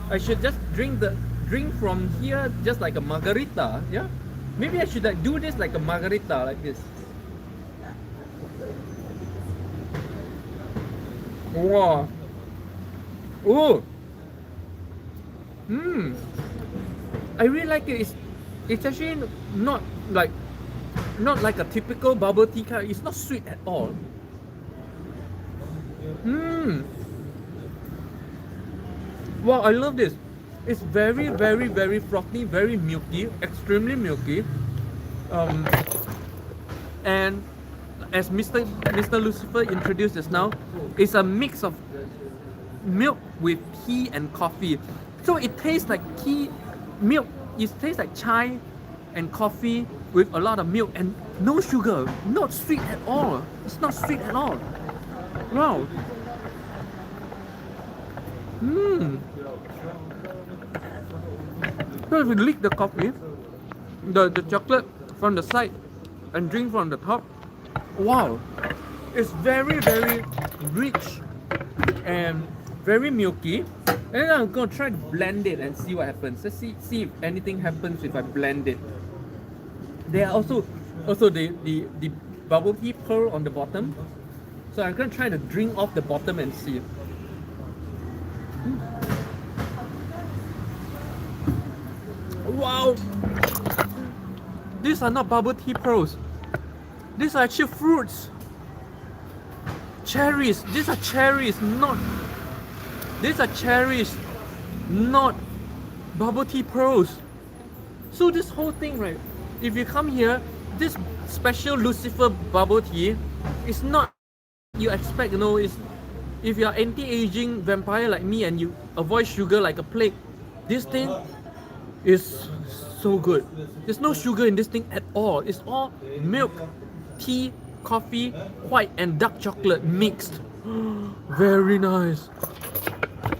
I should just drink from here just like a margarita. Yeah, maybe I should like do this like a margarita like this. Wow. Oh. I really like it. It's actually not like a typical bubble tea kind. It's not sweet at all. Wow, I love this. It's very, very, very frothy, very milky, extremely milky. And as Mr. Lucifer introduced just now, it's a mix of milk with tea and coffee. So it tastes like tea, milk. It tastes like chai and coffee with a lot of milk and no sugar. Not sweet at all. It's not sweet at all. Wow. So if you lick the coffee, the chocolate from the side and drink from the top, wow, it's very, very rich and very milky. And then I'm gonna try to blend it and see what happens. Let's see if anything happens if I blend it. There are also the bubble tea pearl on the bottom. So I'm gonna try to drink off the bottom and see. Wow! These are not bubble tea pearls. These are actually fruits. Cherries. These are cherries, not. These are cherries, not bubble tea pearls. So this whole thing, right? If you come here, this special Lucifer bubble tea is not you expect. You know, is if you're anti-aging vampire like me and you avoid sugar like a plague, this thing is so good. There's no sugar in this thing at all. It's all milk, tea, coffee, white and dark chocolate mixed. Very nice.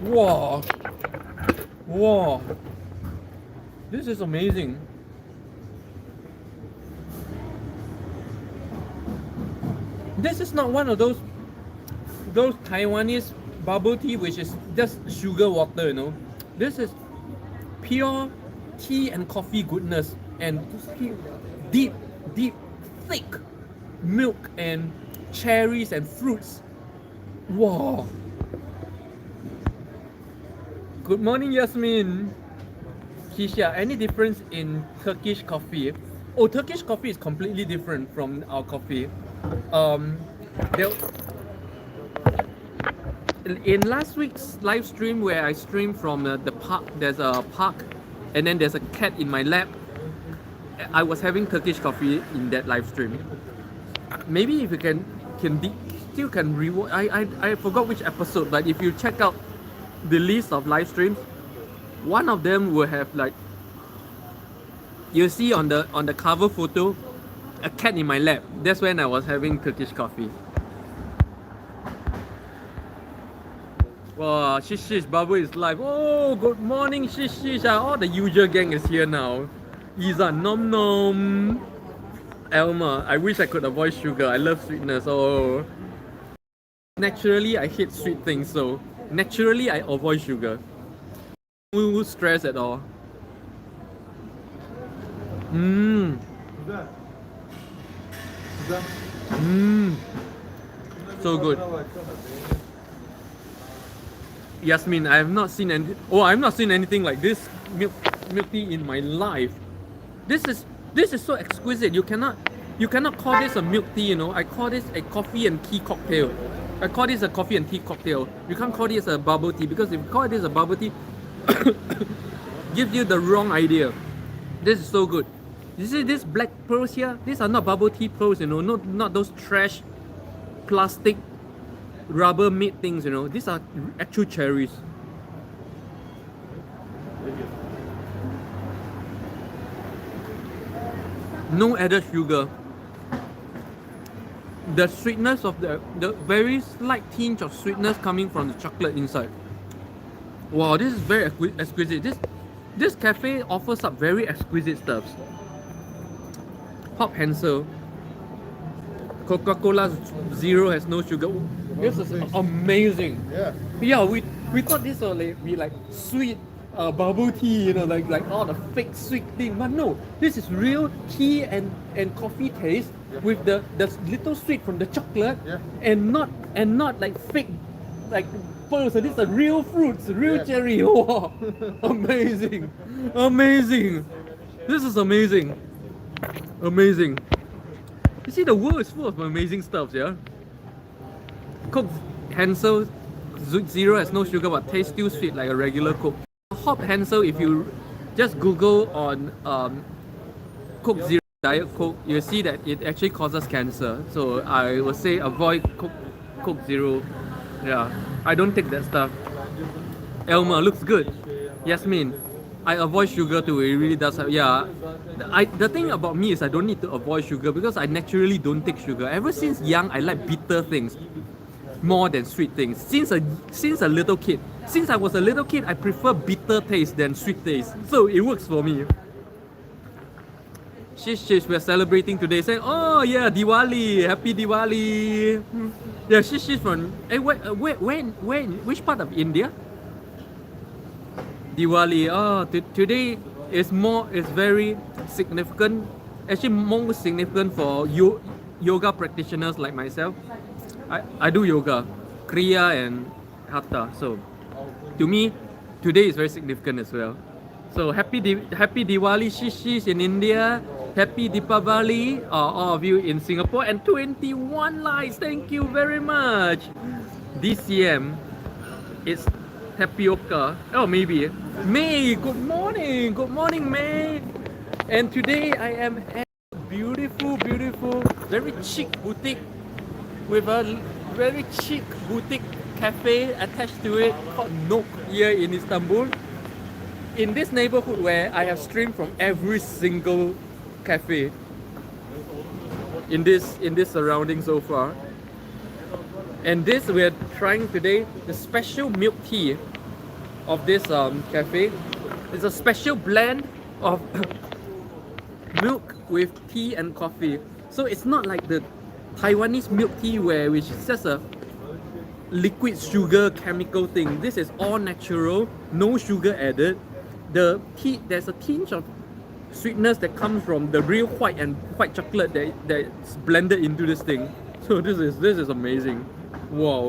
Wow. Wow. This is amazing. This is not one of those Taiwanese bubble tea which is just sugar water, you know. This is pure tea and coffee goodness and deep, thick milk and cherries and fruits. Wow. Good morning, Yasmin. Kisha, any difference in Turkish coffee? Oh, Turkish coffee is completely different from our coffee. In last week's live stream where I streamed from the park, there's a park and then there's a cat in my lap. I was having Turkish coffee in that live stream. Maybe if you still can rewatch. I forgot which episode, but if you check out the list of live streams, one of them will have like you see on the cover photo a cat in my lap. That's when I was having Turkish coffee. Wow, Shish Babu is live. Oh, good morning, Shish. All the usual gang is here now. Iza, Nom Nom. Elma, I wish I could avoid sugar. I love sweetness. Oh. Naturally, I hate sweet things, so naturally, I avoid sugar. No stress at all. So good. Yasmin, I have not seen any. Oh, I've not seen anything like this milk tea in my life. This is so exquisite. You cannot call this a milk tea. You know, I call this a coffee and tea cocktail. I call this a coffee and tea cocktail. You can't call this a bubble tea because if you call this a bubble tea, gives you the wrong idea. This is so good. You see these black pearls here? These are not bubble tea pearls. You know, not those trash plastic rubber made things, you know. These are actual cherries. No added sugar. The sweetness of the very slight tinge of sweetness coming from the chocolate inside. Wow, this is very exquisite. This cafe offers up very exquisite stuffs. Hop Hansel. Coca-Cola Zero has no sugar. This is amazing. Yeah. Yeah, we thought this would be like sweet bubble tea, you know, like all the fake sweet thing. But no, this is real tea and coffee taste with the little sweet from the chocolate, and not like fake like pearls. So these are real fruits, real cherry. Wow, amazing, amazing. This is amazing, amazing. You see, the world is full of amazing stuff, yeah. Coke Hansel Zero has no sugar but tastes still sweet like a regular Coke. Hop Hansel, if you just Google on Coke Zero Diet Coke, you'll see that it actually causes cancer. So I would say avoid Coke Zero. Yeah, I don't take that stuff. Elmer looks good. Yasmin, I avoid sugar too. It really does have, yeah. The thing about me is I don't need to avoid sugar because I naturally don't take sugar. Ever since young, I like bitter things more than sweet things. Since a little kid. Since I was a little kid, I prefer bitter taste than sweet taste. So it works for me. Shish, we're celebrating today. Saying, oh yeah, Diwali, happy Diwali. Yeah, Shish from. Hey, which part of India? Diwali. Oh, today is very significant. Actually, more significant for yoga practitioners like myself. I do yoga, Kriya and Hatha. So, to me, today is very significant as well. So happy Diwali, Shish in India. Happy Deepavali, all of you in Singapore, and 21 likes. Thank you very much. DCM, it's tapioca. Oh, maybe May. Good morning, May. And today I am at a beautiful, very chic boutique with a very chic boutique cafe attached to it called Nook here in Istanbul. In this neighborhood where I have streamed from every single cafe in this surrounding so far. And this we're trying today the special milk tea of this cafe. It's a special blend of milk with tea and coffee. So it's not like the Taiwanese milk tea which is just a liquid sugar chemical thing. This is all natural, no sugar added. The tea, there's a tinge of sweetness that comes from the real white chocolate that's blended into this thing. So this is amazing. Wow.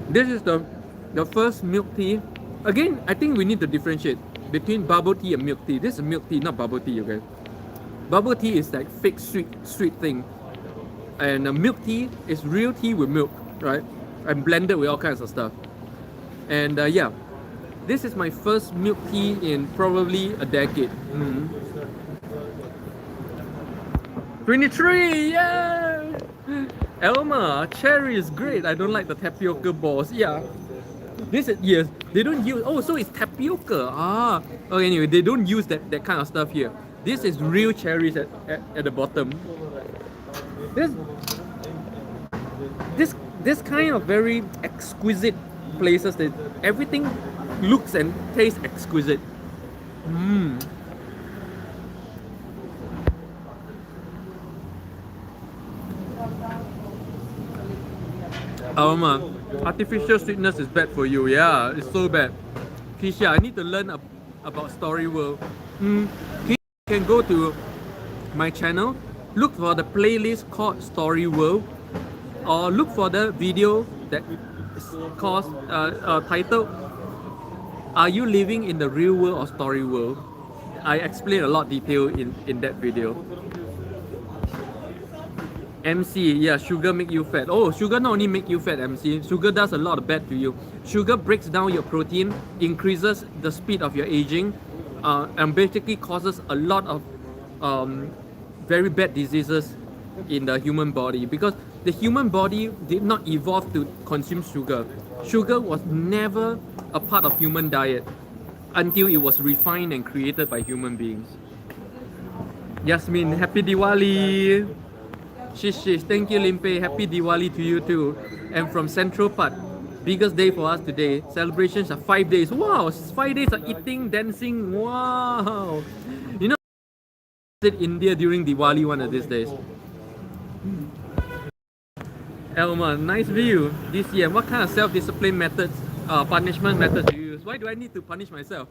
This is the first milk tea. Again, I think we need to differentiate between bubble tea and milk tea. This is milk tea, not bubble tea, okay? Bubble tea is like fake sweet thing. And milk tea is real tea with milk, right? And blended with all kinds of stuff. And yeah, this is my first milk tea in probably a decade. 23, yeah! Elma, cherry is great. I don't like the tapioca balls. Yeah. This is, yes, they don't use, oh, so it's tapioca. Okay, anyway, they don't use that kind of stuff here. This is real cherries at the bottom. This kind of very exquisite places that everything looks and tastes exquisite. Alma, artificial sweetness is bad for you. Yeah, it's so bad. Kisha, I need to learn about Story World. You can go to my channel, Look for the playlist called Story World, or look for the video that is called titled "Are You Living in the Real World or Story World?" I explain a lot detail in that video. MC, yeah, sugar make you fat. Oh, sugar not only make you fat, MC. Sugar does a lot of bad to you. Sugar breaks down your protein, increases the speed of your aging, and basically causes a lot of very bad diseases in the human body, because the human body did not evolve to consume sugar. Sugar was never a part of human diet until it was refined and created by human beings. Yasmin, happy Diwali! Shish, thank you Limpeh, happy Diwali to you too. And from Central Park, biggest day for us today. Celebrations are 5 days. Wow, 5 days of eating, dancing. Wow. You know, visit India during Diwali one of these days. Elma, nice view this year. What kind of self-discipline methods, punishment methods do you use? Why do I need to punish myself?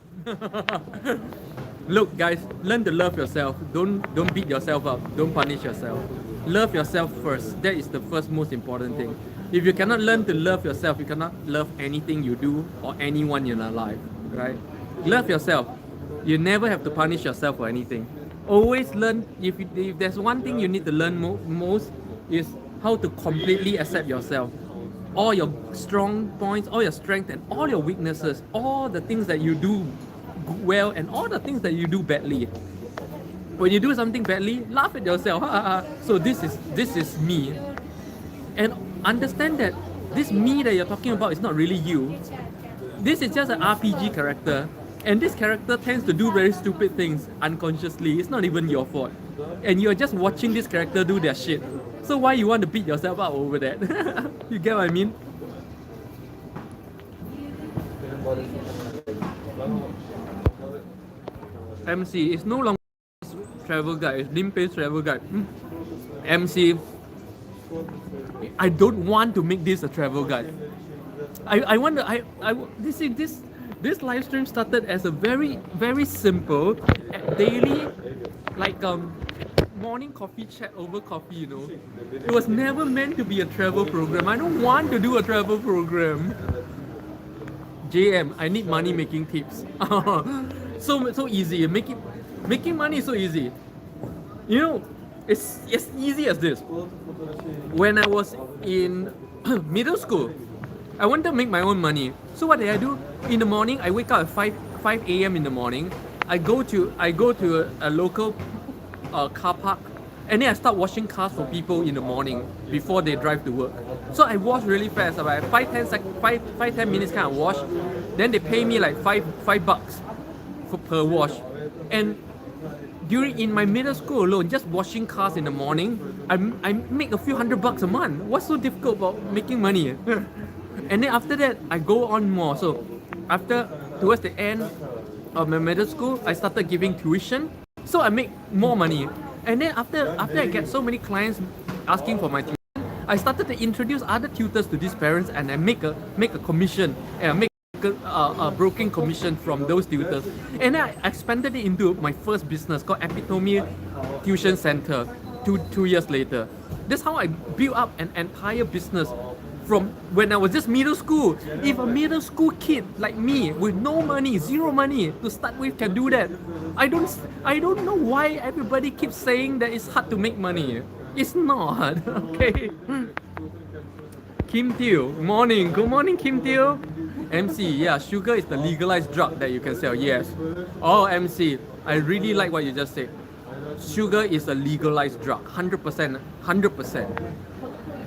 Look, guys, learn to love yourself. Don't beat yourself up. Don't punish yourself. Love yourself first. That is the first most important thing. If you cannot learn to love yourself, you cannot love anything you do or anyone in your life, right? Love yourself. You never have to punish yourself for anything. Always learn. If there's one thing you need to learn most, is how to completely accept yourself. All your strong points, all your strengths, and all your weaknesses, all the things that you do well and all the things that you do badly. When you do something badly, laugh at yourself. So this is me. And understand that this me that you're talking about is not really you. This is just an RPG character. And this character tends to do very stupid things unconsciously. It's not even your fault. And you're just watching this character do their shit. So why you want to beat yourself up over that? You get what I mean? MC, it's no longer travel guide, it's Limpeh's travel guide. MC, I don't want to make this a travel guide. I want to, this live stream started as a very simple daily, like morning coffee chat over coffee, you know. It was never meant to be a travel program. I don't want to do a travel program. JM, I need money making tips. So easy. Making money is so easy. You know, it's as easy as this. When I was in middle school, I wanted to make my own money. So what did I do? In the morning, I wake up at 5 a.m. in the morning. I go to a local car park, and then I start washing cars for people in the morning before they drive to work. So I wash really fast, about 5-10 minutes kind of wash. Then they pay me like $5 per wash. And in my middle school alone, just washing cars in the morning, I make a few $100 a month. What's so difficult about making money? And then after that, I go on more. So towards the end of my middle school, I started giving tuition. So I make more money. And then after I get so many clients asking for my tuition, I started to introduce other tutors to these parents, and I make a commission, and I make a broking commission from those tutors. And then I expanded it into my first business called Epitome Tuition Center two years later. That's how I built up an entire business from when I was just middle school. If a middle school kid like me with no money, zero money to start with can do that, I don't know why everybody keeps saying that it's hard to make money. It's not. Okay. Kim Teo, morning. Good morning, Kim Teo. MC, yeah, sugar is the legalized drug that you can sell. Yes. Oh, MC, I really like what you just said. Sugar is a legalized drug. 100%. 100%.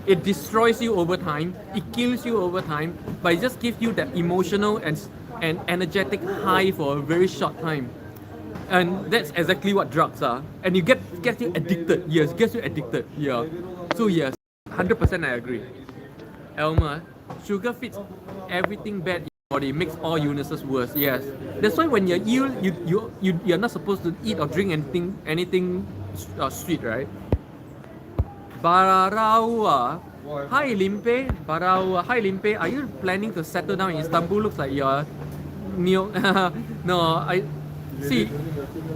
It destroys you over time, it kills you over time, but it just gives you that emotional and energetic high for a very short time. And that's exactly what drugs are. And it gets you addicted. Yes, gets you addicted. Yeah. So yes, 100% I agree. Elma, sugar fits everything bad in your body, makes all illnesses worse. Yes. That's why when you're ill, you're not supposed to eat or drink anything sweet, right? Barawa. Hi Limpeh. Barawa. Hi Limpeh. Are you planning to settle down in Istanbul? Looks like you're new. No, I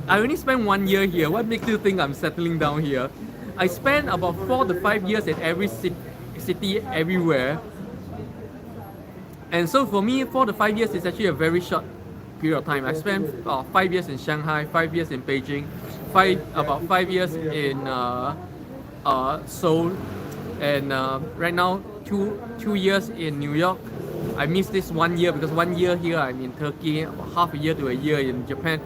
only spent 1 year here. What makes you think I'm settling down here? I spent about 4 to 5 years in every city everywhere. And so for me, 4 to 5 years is actually a very short period of time. I spent 5 years in Shanghai, 5 years in Beijing, about 5 years in Seoul, and right now 2 years in New York. I missed this 1 year because 1 year here I'm in Turkey, about half a year to a year in Japan.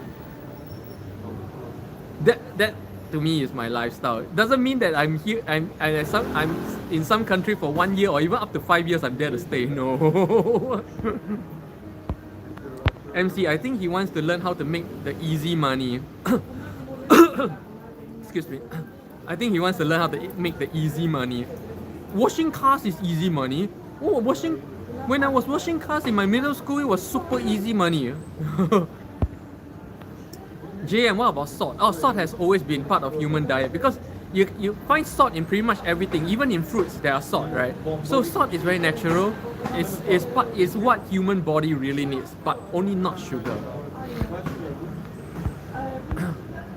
That to me is my lifestyle. It doesn't mean that I'm here. I'm in some country for 1 year or even up to 5 years. I'm there to stay. No. MC, I think he wants to learn how to make the easy money. Excuse me. I think he wants to learn how to make the easy money. Washing cars is easy money. Oh, when I was washing cars in my middle school, it was super easy money. JM, what about salt? Oh, salt has always been part of human diet because you find salt in pretty much everything. Even in fruits, there are salt, right? So salt is very natural. It's what human body really needs, but only not sugar.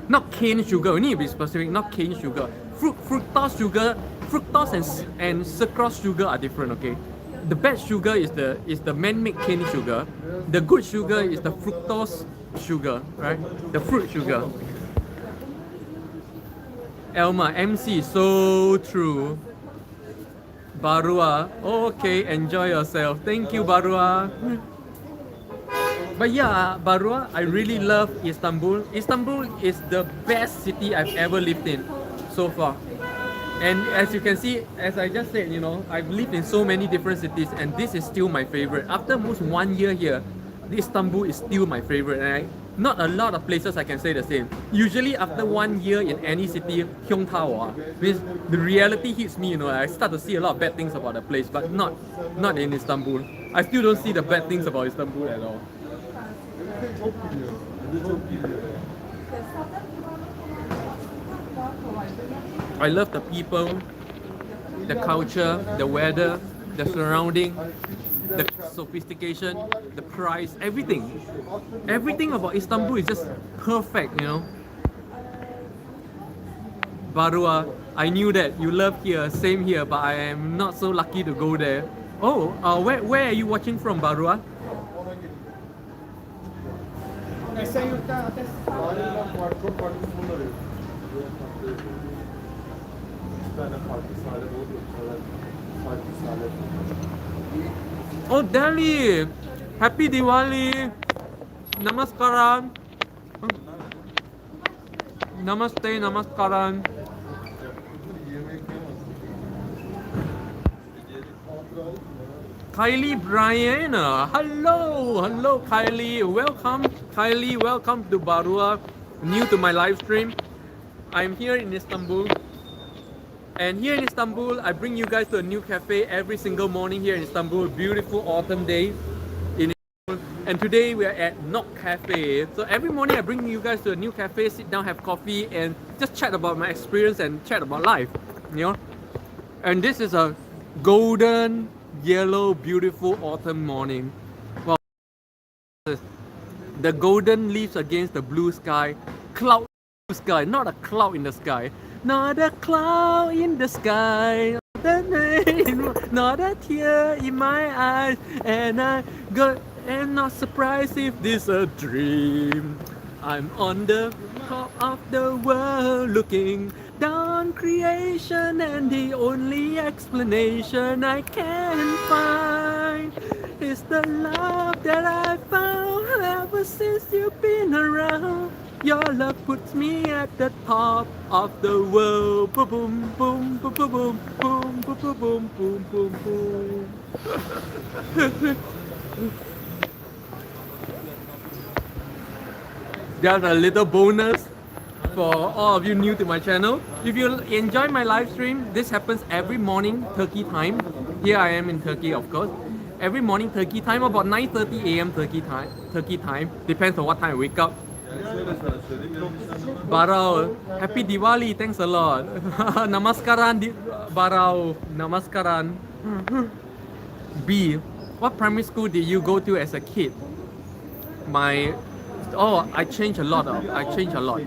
Not cane sugar. We need to be specific. Not cane sugar. Fructose and sucrose sugar are different. Okay, the bad sugar is the man-made cane sugar. The good sugar is the fructose sugar, right? The fruit sugar. Elma, MC, so true. Barua, okay, enjoy yourself. Thank you, Barua. But yeah, Barua, I really love Istanbul. Istanbul is the best city I've ever lived in so far. And as you can see, as I just said, I've lived in so many different cities and this is still my favorite. After almost 1 year here, Istanbul is still my favorite. And not a lot of places I can say the same. Usually after 1 year in any city, because the reality hits me, I start to see a lot of bad things about the place, but not in Istanbul. I still don't see the bad things about Istanbul at all. I love the people, the culture, the weather, the surrounding, the sophistication, the price, everything. Everything about Istanbul is just perfect, Barua, I knew that you love here, same here, but I am not so lucky to go there. Oh, where are you watching from, Barua? Oh, Delhi! Happy Diwali! Namaskaram! Namaste, namaskaram! Kylie Brianna, hello Kylie, welcome to Barua, new to my live stream. I'm here in Istanbul, and here in Istanbul, I bring you guys to a new cafe every single morning here in Istanbul. Beautiful autumn day in Istanbul, and today we are at Nok Cafe. So every morning I bring you guys to a new cafe, sit down, have coffee, and just chat about my experience and chat about life, And this is a golden yellow, beautiful autumn morning. Well, the golden leaves against the blue sky, cloud sky, not a cloud in the sky, not a cloud in the sky, not a tear in my eyes, and I am not surprised if this a dream. I'm on the top of the world looking down creation, and the only explanation I can find is the love that I found ever since you've been around. Your love puts me at the top of the world. Boom, boom, boom, boom, boom, boom, boom, boom, boom, boom, boom. There's a little bonus for all of you new to my channel. If you enjoy my live stream, this happens every morning Turkey time. Here I am in Turkey, of course. Every morning Turkey time, about 9:30 a.m. Turkey time. Depends on what time I wake up. Barao, happy Diwali, thanks a lot. Namaskaran, Barao, namaskaran. B, what primary school did you go to as a kid? My Oh, I changed a lot. I changed a lot.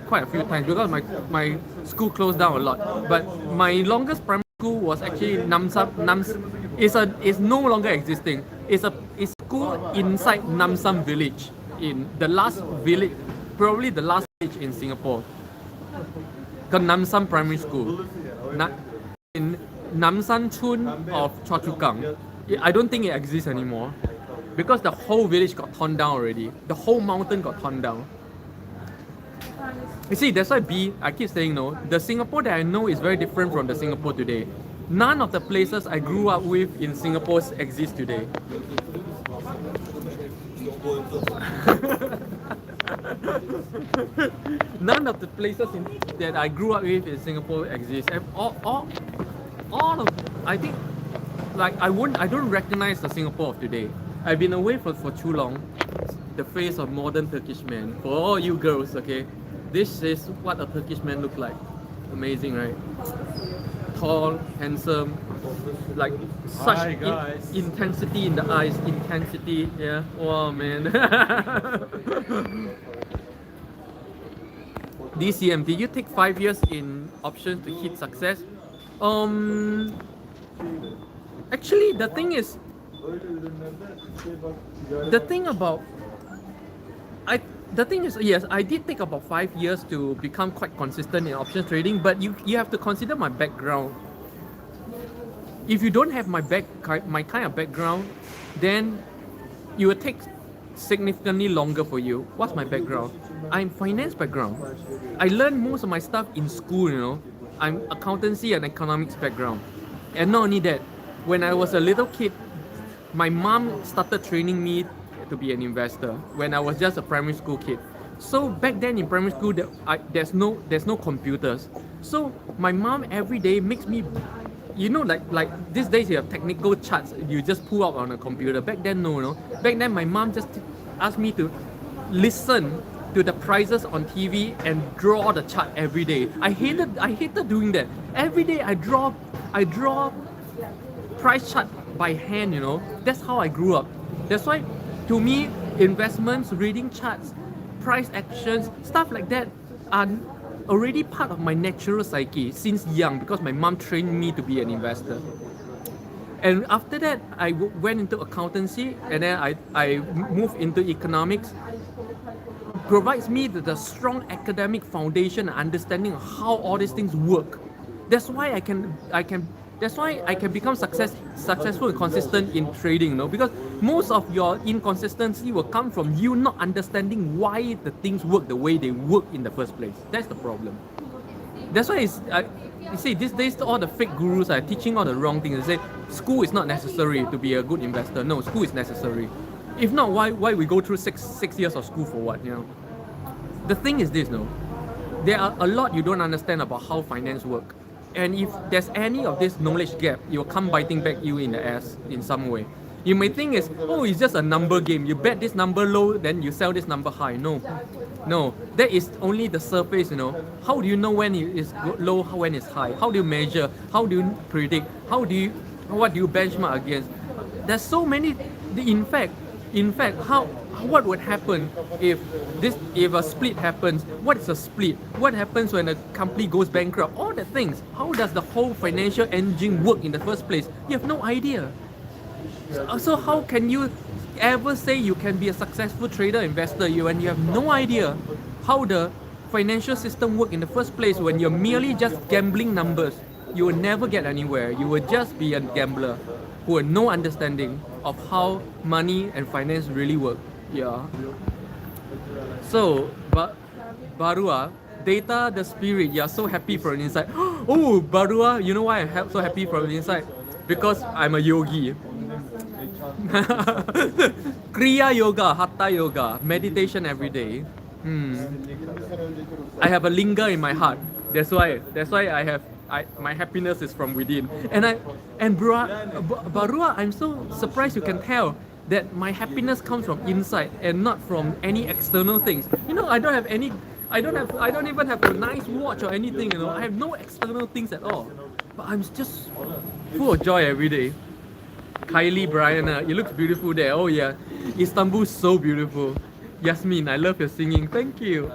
Quite a few times because my school closed down a lot. But my longest primary school was actually Namsam. Is no longer existing. It's school inside Namsam village, in the last village, probably the last village in Singapore. Called Namsam Primary School. In Namsan Chun of Choa Chu Kang. I don't think it exists anymore because the whole village got torn down already. The whole mountain got torn down. You see, that's why I keep saying no. The Singapore that I know is very different from the Singapore today. None of the places I grew up with in Singapore exist today. None of the places that I grew up with in Singapore exist. And all of, I think, like I don't recognize the Singapore of today. I've been away for too long. The face of modern Turkish man. For all you girls, okay, this is what a Turkish man looks like. Amazing, right? Tall, handsome, like such intensity in the eyes. Intensity, yeah. Wow, man. DCM, did you take 5 years in options to hit success? Actually, the thing is, yes, I did take about 5 years to become quite consistent in options trading, but you have to consider my background. If you don't have my kind of background, then it will take significantly longer for you. What's my background? I'm finance background. I learned most of my stuff in school, you know. I'm accountancy and economics background. And not only that, when I was a little kid, my mom started training me to be an investor when I was just a primary school kid. So back then in primary school, there's no computers. So my mom every day makes me, you know, like these days you have technical charts you just pull up on a computer. Back then, no. Back then my mom just asked me to listen to the prices on TV and draw the chart every day. I hated doing that. Every day I draw price chart by hand, you know. That's how I grew up. That's why to me, investments, reading charts, price actions, stuff like that are already part of my natural psyche since young because my mom trained me to be an investor. And after that, I went into accountancy and then I moved into economics. Provides me the strong academic foundation and understanding of how all these things work. That's why I can become successful and consistent in trading, you know, because most of your inconsistency will come from you not understanding why the things work the way they work in the first place. That's the problem. That's why you see, these days all the fake gurus are teaching all the wrong things. They say school is not necessary to be a good investor. No, school is necessary. If not, why we go through six years of school for what, you know? The thing is this, no? There are a lot you don't understand about how finance work. And if there's any of this knowledge gap, it will come biting back you in the ass in some way. You may think it's just a number game. You bet this number low, then you sell this number high. No, that is only the surface, you know. How do you know when it is low, when it's high? How do you measure? How do you predict? What do you benchmark against? There's so many. In fact, what would happen if a split happens? What is a split? What happens when a company goes bankrupt? All the things. How does the whole financial engine work in the first place? You have no idea. So how can you ever say you can be a successful trader investor when you have no idea how the financial system work in the first place? When you're merely just gambling numbers, you will never get anywhere. You will just be a gambler who have no understanding of how money and finance really work. Yeah. So, Barua, data the spirit. You're so happy from inside. Oh, Barua, you know why I'm so happy from inside? Because I'm a yogi. Kriya yoga, hatha yoga, meditation every day. I have a linga in my heart. That's why my happiness is from within. And Barua, I'm so surprised you can tell that my happiness comes from inside and not from any external things. You know, I don't even have a nice watch or anything, you know. I have no external things at all. But I'm just full of joy every day. Kylie Brianna, it looks beautiful there. Oh yeah, Istanbul is so beautiful. Yasmin, I love your singing. Thank you.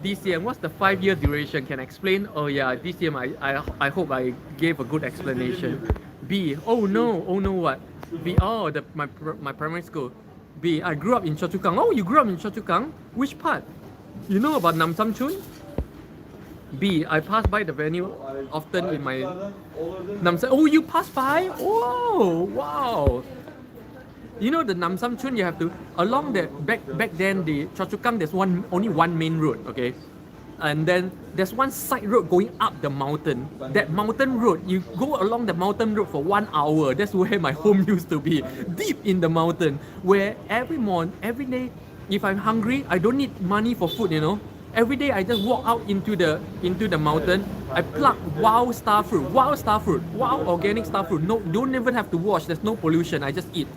DCM, what's the 5-year duration? Can I explain? Oh yeah, DCM, I hope I gave a good explanation. B, oh no what? B, oh, my primary school. B, I grew up in Choa Chu Kang. Oh, you grew up in Choa Chu Kang? Which part? You know about Nam Sam Chun? B, I pass by the venue often in my Nam Sam. Oh, you pass by? Oh, wow. You know the Nam Sam Chun, you have to along the back then the Choa Chu Kang there's only one main road, okay, and then there's one side road going up the mountain. That mountain road, you go along the mountain road for 1 hour. That's where my home used to be, deep in the mountain. Where every day, if I'm hungry, I don't need money for food. Every day I just walk out into the mountain. I pluck wild star fruit, wild organic star fruit. No, don't even have to wash. There's no pollution. I just eat.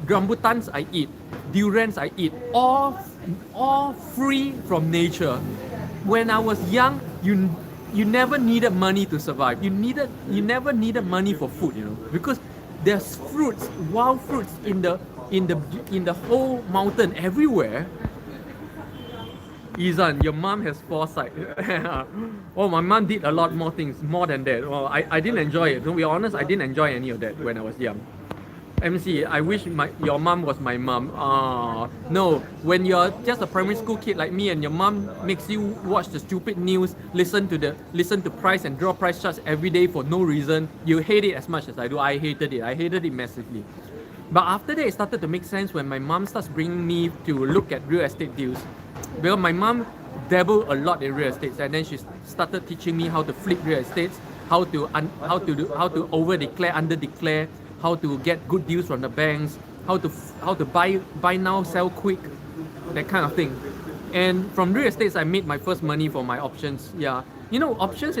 Rambutans I eat, durians I eat, all free from nature. When I was young, you never needed money to survive. You never needed money for food, because there's fruits, wild fruits in the whole mountain everywhere. Izan, your mom has foresight. Oh, my mom did a lot more things, more than that. Oh, I didn't enjoy it. To be honest, I didn't enjoy any of that when I was young. MC, I wish your mom was my mom. No, when you're just a primary school kid like me and your mom makes you watch the stupid news, listen to price and draw price charts every day for no reason, you hate it as much as I do. I hated it massively. But after that, it started to make sense when my mom starts bringing me to look at real estate deals. Because my mom dabbled a lot in real estate, and then she started teaching me how to flip real estates, how to over declare, under declare, how to get good deals from the banks, how to buy now, sell quick, that kind of thing. And from real estates, I made my first money for my options. Yeah, options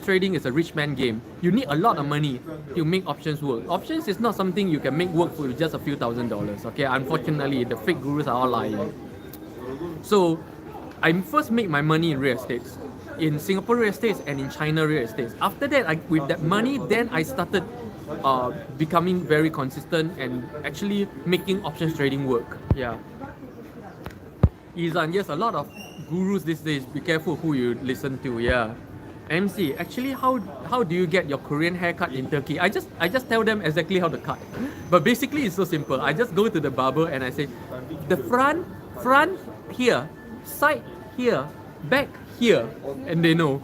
trading is a rich man game. You need a lot of money to make options work. Options is not something you can make work for just a few $1,000s. Okay, unfortunately, the fake gurus are all lying. So, I first made my money in real estates, in Singapore real estates and in China real estates. After that, with that money, then I started becoming very consistent and actually making options trading work. Yeah. Izan, yes, a lot of gurus these days. Be careful who you listen to. Yeah. MC, actually, how do you get your Korean haircut in Turkey? I just tell them exactly how to cut. But basically, it's so simple. I just go to the barber and I say, the front here, side here, back here, and they know.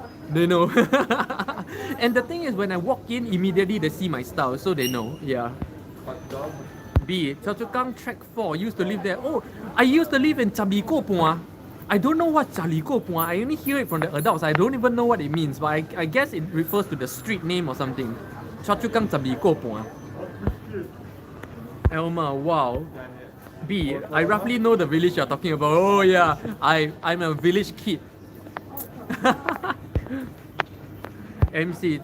And the thing is, when I walk in, immediately they see my style, so they know. Yeah. B, Choa Chu Kang Track 4, used to live there. Oh, I used to live in Chabiko Pua. I don't know what Chaliko Pua. I only hear it from the adults. I don't even know what it means, but I guess it refers to the street name or something. Choa Chu Kang Chabiko Pua. Elma, wow. B, I roughly know the village you're talking about. Oh yeah, I'm a village kid. MC,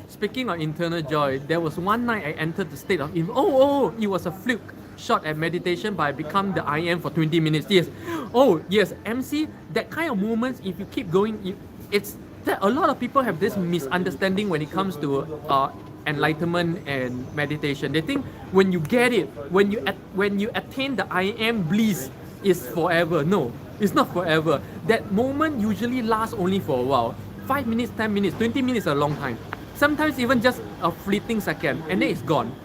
speaking of internal joy, there was one night I entered the state of it was a fluke shot at meditation, but I become the I am for 20 minutes. Yes. Oh yes, MC, that kind of moments, if you keep going, it's that a lot of people have this misunderstanding when it comes to enlightenment and meditation. They think when you get it, when you attain the I am bliss, is forever. No, it's not forever. That moment usually lasts only for a while. 5 minutes, 10 minutes, 20 minutes is a long time. Sometimes even just a fleeting second, and then it's gone.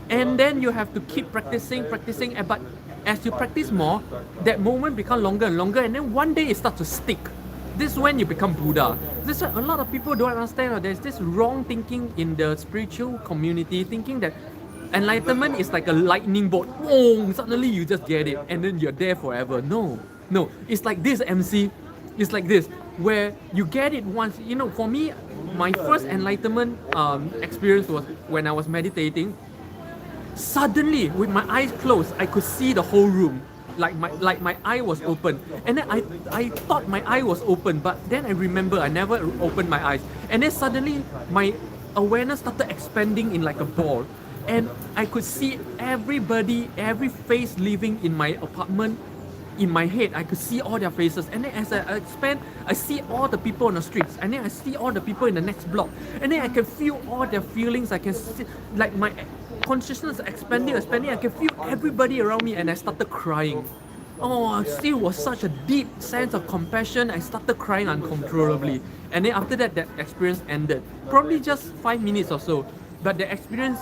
And then you have to keep practicing, but as you practice more, that moment becomes longer and longer, and then one day it starts to stick. This is when you become Buddha. This is what a lot of people don't understand. There's this wrong thinking in the spiritual community, thinking that enlightenment is like a lightning bolt. Boom! Suddenly you just get it, and then you're there forever. No. It's like this, MC. It's like this, where you get it once. For me, my first enlightenment experience was when I was meditating. Suddenly, with my eyes closed, I could see the whole room. Like my eye was open, and then I thought my eye was open, but then I remember I never opened my eyes, and then suddenly my awareness started expanding in like a ball, and I could see everybody, every face living in my apartment. In my head, I could see all their faces, and then as I expand, I see all the people on the streets, and then I see all the people in the next block, and then I can feel all their feelings. I can see, like, my consciousness expanding. I can feel everybody around me, and I started crying. Oh, it was such a deep sense of compassion. I started crying uncontrollably. And then after that, that experience ended. Probably just 5 minutes or so. But the experience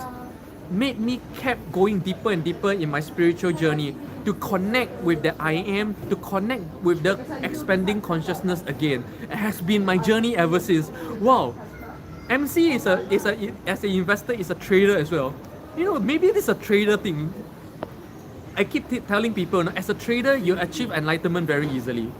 made me kept going deeper and deeper in my spiritual journey to connect with the I am, to connect with the expanding consciousness again. It has been my journey ever since. Wow. MC as an investor is a trader as well. You know, maybe this is a trader thing. I keep telling people, as a trader, you achieve enlightenment very easily.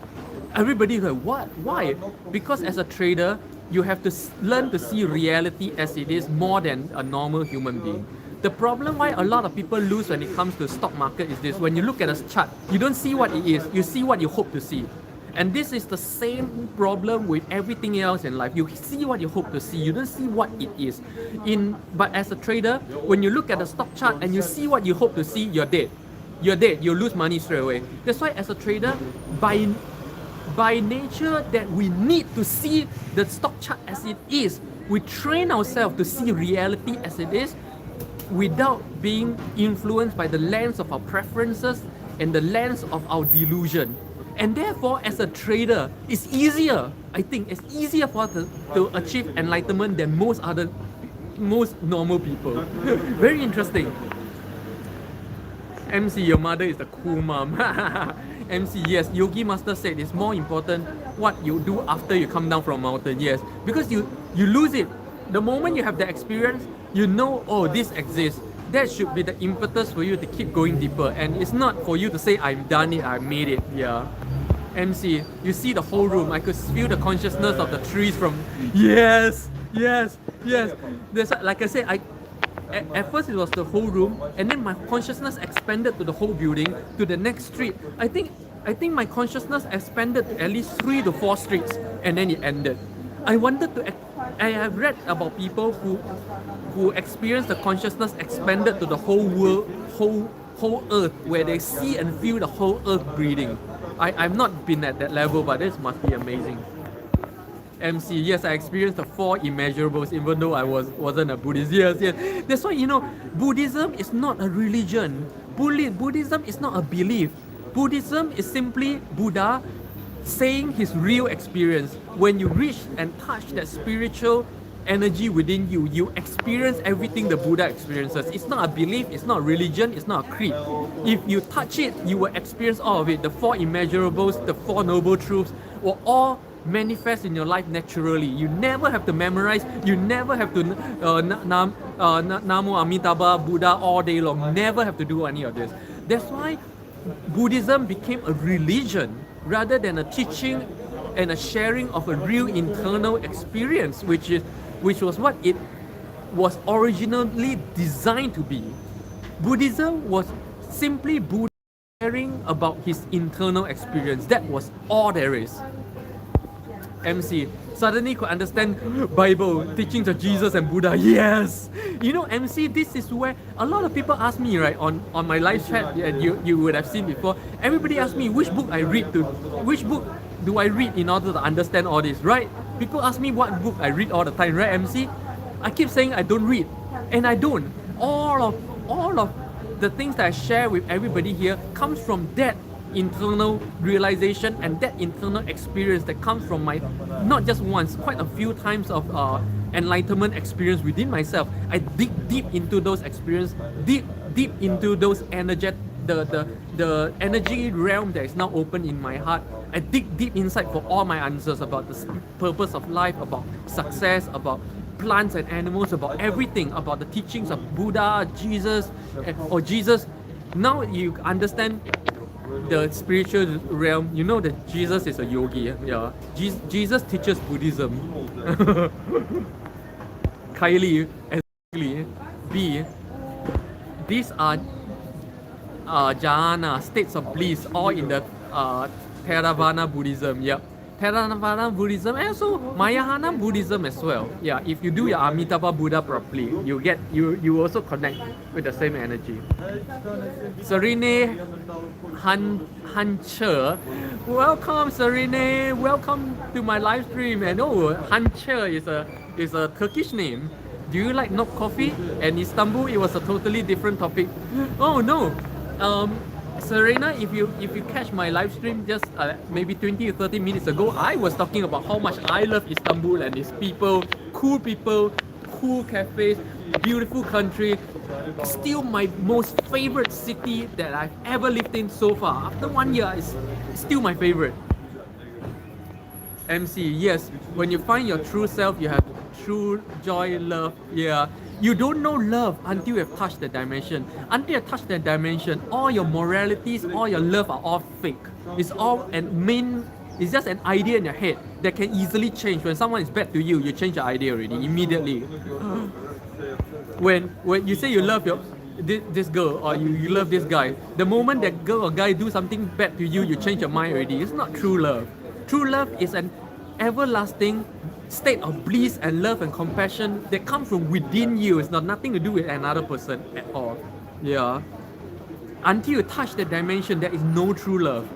Everybody is like, what? Why? Because as a trader, you have to learn to see reality as it is more than a normal human being. The problem why a lot of people lose when it comes to stock market is this: when you look at a chart, you don't see what it is, you see what you hope to see. And this is the same problem with everything else in life. You see what you hope to see, you don't see what it is. But as a trader, when you look at the stock chart and you see what you hope to see, you're dead. You're dead, you lose money straight away. That's why as a trader, by nature that we need to see the stock chart as it is. We train ourselves to see reality as it is without being influenced by the lens of our preferences and the lens of our delusion. And therefore, as a trader, it's easier. I think it's easier for us to achieve enlightenment than most normal people. Very interesting. MC, your mother is the cool mom. MC, yes, Yogi Master said it's more important what you do after you come down from mountain. Yes, because you lose it. The moment you have the experience, you know, oh, this exists. That should be the impetus for you to keep going deeper. And it's not for you to say, I'm done it, I made it. Yeah. MC, you see the whole room. I could feel the consciousness of the trees from. Yes, yes, yes. There's, like I said, at first it was the whole room, and then my consciousness expanded to the whole building, to the next street. I think my consciousness expanded to at least 3 to 4 streets, and then it ended. I have read about people who experienced the consciousness expanded to the whole world, whole earth, where they see and feel the whole earth breathing. I've not been at that level, but this must be amazing. MC, yes, I experienced the 4 immeasurables, even though I wasn't a Buddhist. Yes, yes. That's why, Buddhism is not a religion. Buddhism is not a belief. Buddhism is simply Buddha saying his real experience. When you reach and touch that spiritual energy within you, you experience everything the Buddha experiences. It's not a belief, it's not a religion, it's not a creed. If you touch it, you will experience all of it. The 4 immeasurables, the 4 noble truths will all manifest in your life naturally. You never have to memorize, you never have to Namo Amitabha Buddha all day long. Never have to do any of this. That's why Buddhism became a religion rather than a teaching and a sharing of a real internal experience, which was what it was originally designed to be. Buddhism was simply Buddha sharing about his internal experience. That was all there is. MC, suddenly could understand Bible, teachings of Jesus and Buddha. Yes! MC, this is where a lot of people ask me, right, on my live chat, and you would have seen before, everybody asks me which book do I read in order to understand all this, right? People ask me what book I read all the time, right, MC? I keep saying I don't read, and I don't. All of the things that I share with everybody here comes from that internal realization and that internal experience that comes from my, not just once, quite a few times of enlightenment experience within myself. I dig deep into those experiences, deep into those the energy realm that is now open in my heart. I dig deep inside for all my answers about the purpose of life, about success, about plants and animals, about everything, about the teachings of Buddha, Jesus, or Jesus. Now you understand the spiritual realm. You know that Jesus is a yogi. Yeah, Jesus teaches Buddhism. Kylie, exactly. B. These are jhana, states of bliss, all in the Theravada Buddhism. Yeah, Theravada Buddhism and also Mahayana Buddhism as well. Yeah, if you do your Amitabha Buddha properly, you also connect with the same energy. Serene Hancher, welcome Serene, welcome to my live stream. And Hancher is a Turkish name. Do you like no coffee? And Istanbul, it was a totally different topic. Oh no, Serena, if you catch my live stream just maybe 20 or 30 minutes ago, I was talking about how much I love Istanbul and its people, cool cafes, beautiful country. Still my most favorite city that I've ever lived in so far. After 1 year, it's still my favorite. MC, yes, when you find your true self, you have true joy, love. Yeah. You don't know love until you have touched that dimension. Until you touch that dimension, all your moralities, all your love are all fake. It's just an idea in your head that can easily change. When someone is bad to you, you change the idea already, immediately. When you say you love this girl or you love this guy, the moment that girl or guy do something bad to you, you change your mind already. It's not true love. True love is an everlasting state of bliss and love and compassion that comes from within you. It's not nothing to do with another person at all. Yeah. Until you touch that dimension, there is no true love.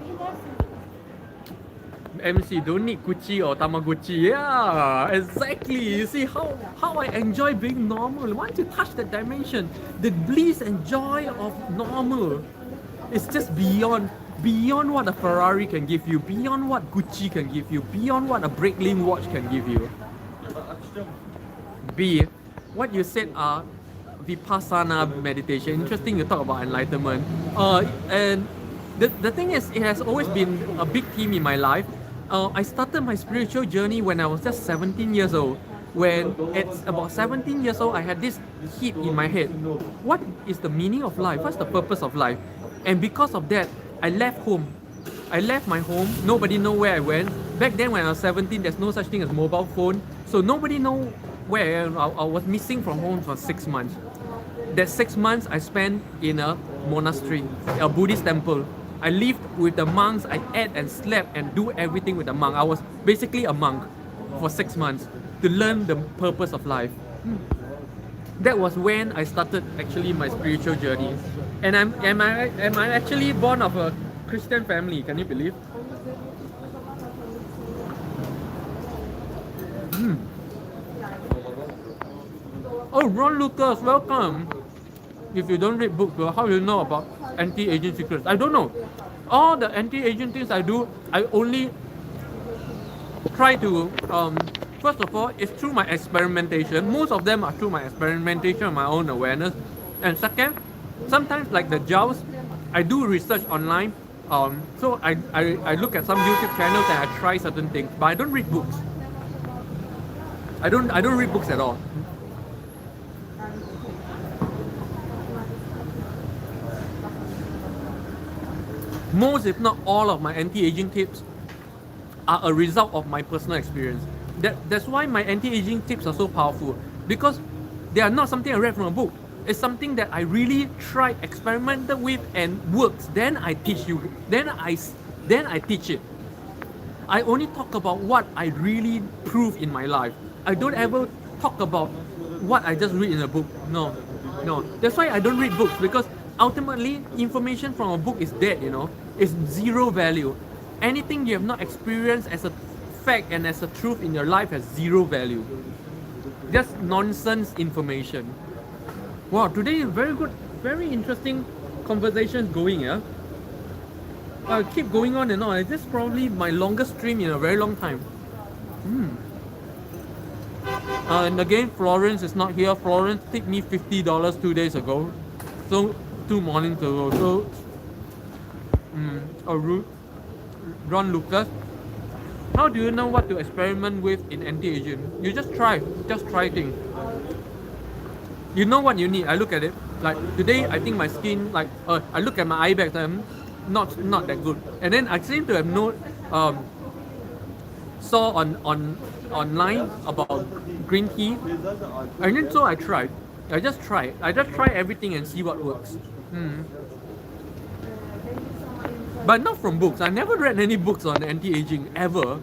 MC, don't need Gucci or Tamagotchi. Yeah, exactly. You see how I enjoy being normal. Once you touch that dimension, the bliss and joy of normal, it's just beyond what a Ferrari can give you, beyond what Gucci can give you, beyond what a Breitling watch can give you. B, what you said are Vipassana meditation. Interesting you talk about enlightenment. And the thing is, it has always been a big theme in my life. I started my spiritual journey when I was just 17 years old. When at about 17 years old, I had this hit in my head. What is the meaning of life? What's the purpose of life? And because of that, I left home. I left my home. Nobody know where I went. Back then when I was 17, there's no such thing as mobile phone. So nobody know where I was missing from home for 6 months. That 6 months I spent in a monastery, a Buddhist temple. I lived with the monks. I ate and slept and do everything with the monk. I was basically a monk for 6 months to learn the purpose of life. That was when I started actually my spiritual journey. And am I actually born of a Christian family? Can you believe? Oh, Ron Lucas, welcome. If you don't read books, well, how do you know about anti-aging secrets? I don't know. All the anti-aging things I do, I only try to, first of all, it's through my experimentation. Most of them are through my experimentation and my own awareness. And second, sometimes like the gels, I do research online. So I look at some YouTube channels and I try certain things, but I don't read books. I don't read books at all. Most, if not all, of my anti-aging tips are a result of my personal experience. That's why my anti-aging tips are so powerful, because they are not something I read from a book. It's something that I really tried, experimented with, and works. Then I teach you. Then I teach it. I only talk about what I really prove in my life. I don't ever talk about what I just read in a book. No. That's why I don't read books, because ultimately information from a book is dead. It's zero value. Anything you have not experienced as a fact and as a truth in your life has zero value. Just nonsense information. Wow, today is very good, very interesting conversations going. Yeah, keep going on and on. This is probably my longest stream in a very long time. And again, Florence is not here. Florence tipped me $50 2 days ago, so 2 mornings ago. So, Ron Lucas, how do you know what to experiment with in anti-aging? You just try things. You know what you need. I look at it. Like today, I think my skin, like I look at my eye bags, I'm not that good. And then I seem to have saw online about green tea, and then so I tried. I just try everything and see what works. But not from books. I never read any books on anti-aging ever.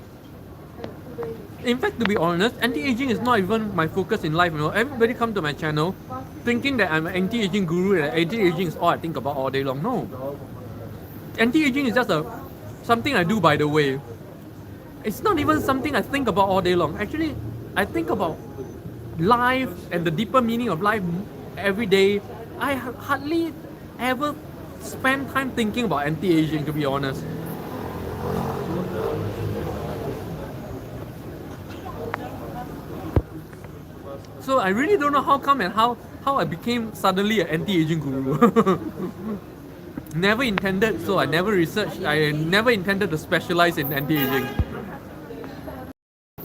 In fact, to be honest, anti-aging is not even my focus in life. Everybody come to my channel thinking that I'm an anti-aging guru and anti-aging is all I think about all day long. No. Anti-aging is just something I do by the way. It's not even something I think about all day long. Actually, I think about life and the deeper meaning of life every day. I hardly ever spend time thinking about anti-aging, to be honest. So I really don't know how come and how I became suddenly an anti-aging guru. Never intended, so I never researched. I never intended to specialize in anti-aging.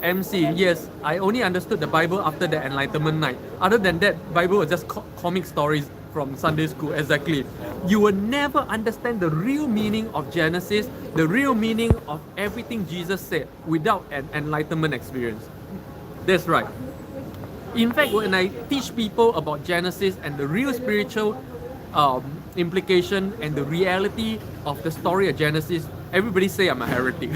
MC, yes, I only understood the Bible after the Enlightenment night. Other than that, Bible was just comic stories from Sunday school. Exactly. You will never understand the real meaning of Genesis, the real meaning of everything Jesus said without an Enlightenment experience. That's right. In fact, when I teach people about Genesis and the real spiritual implication and the reality of the story of Genesis, everybody say I'm a heretic.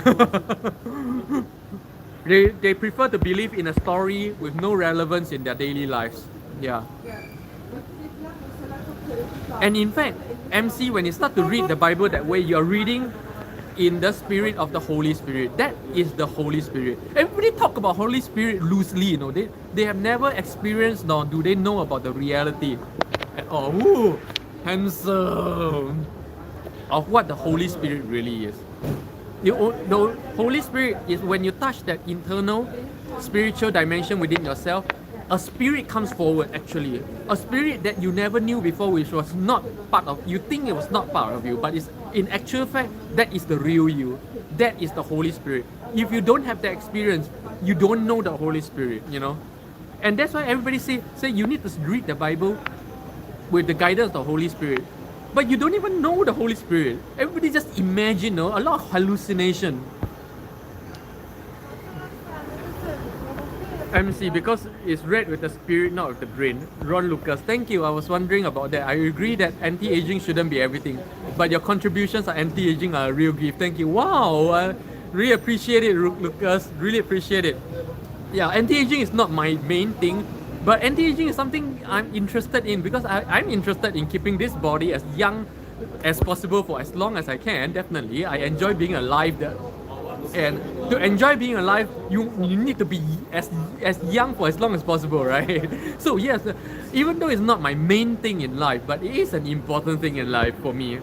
They prefer to believe in a story with no relevance in their daily lives. Yeah. And in fact, MC, when you start to read the Bible that way, you're reading in the spirit of the Holy Spirit. That is the Holy Spirit. Everybody talk about Holy Spirit loosely, you know. They have never experienced nor do they know about the reality at all. Ooh, handsome. Of what the Holy Spirit really is. The Holy Spirit is when you touch that internal spiritual dimension within yourself, a spirit comes forward actually. A spirit that you never knew before, which was not part of you. Think it was not part of you, but it's in actual fact, that is the real you. That is the Holy Spirit. If you don't have that experience, you don't know the Holy Spirit, you know. And that's why everybody say you need to read the Bible with the guidance of the Holy Spirit. But you don't even know the Holy Spirit. Everybody just imagine, a lot of hallucination. MC, because it's read with the spirit, not with the brain. Ron Lucas, thank you. I was wondering about that. I agree that anti-aging shouldn't be everything, but your contributions on anti-aging are a real gift. Thank you. Wow, I really appreciate it, Lucas. Really appreciate it. Yeah, anti-aging is not my main thing, but anti-aging is something I'm interested in because I'm interested in keeping this body as young as possible for as long as I can. Definitely, I enjoy being alive. And to enjoy being alive, you need to be as young for as long as possible, right? So yes, even though it's not my main thing in life, but it is an important thing in life for me.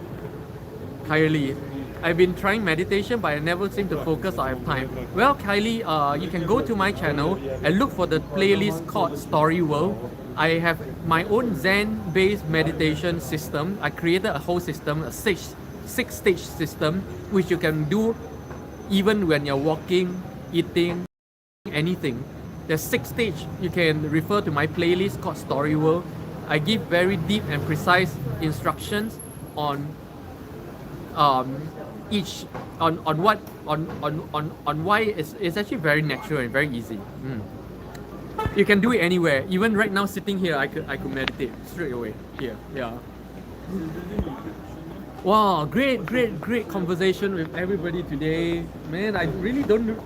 Kylie, I've been trying meditation, but I never seem to focus or have time. Well, Kylie, you can go to my channel and look for the playlist called Story World. I have my own Zen-based meditation system. I created a whole system, a six-stage system, which you can do even when you're walking, eating, anything. There's 6 stages. You can refer to my playlist called Story World. I give very deep and precise instructions on each on why it's actually very natural and very easy. You can do it anywhere. Even right now, sitting here, I could meditate straight away here. Yeah. Wow, great conversation with everybody today. Man, I really don't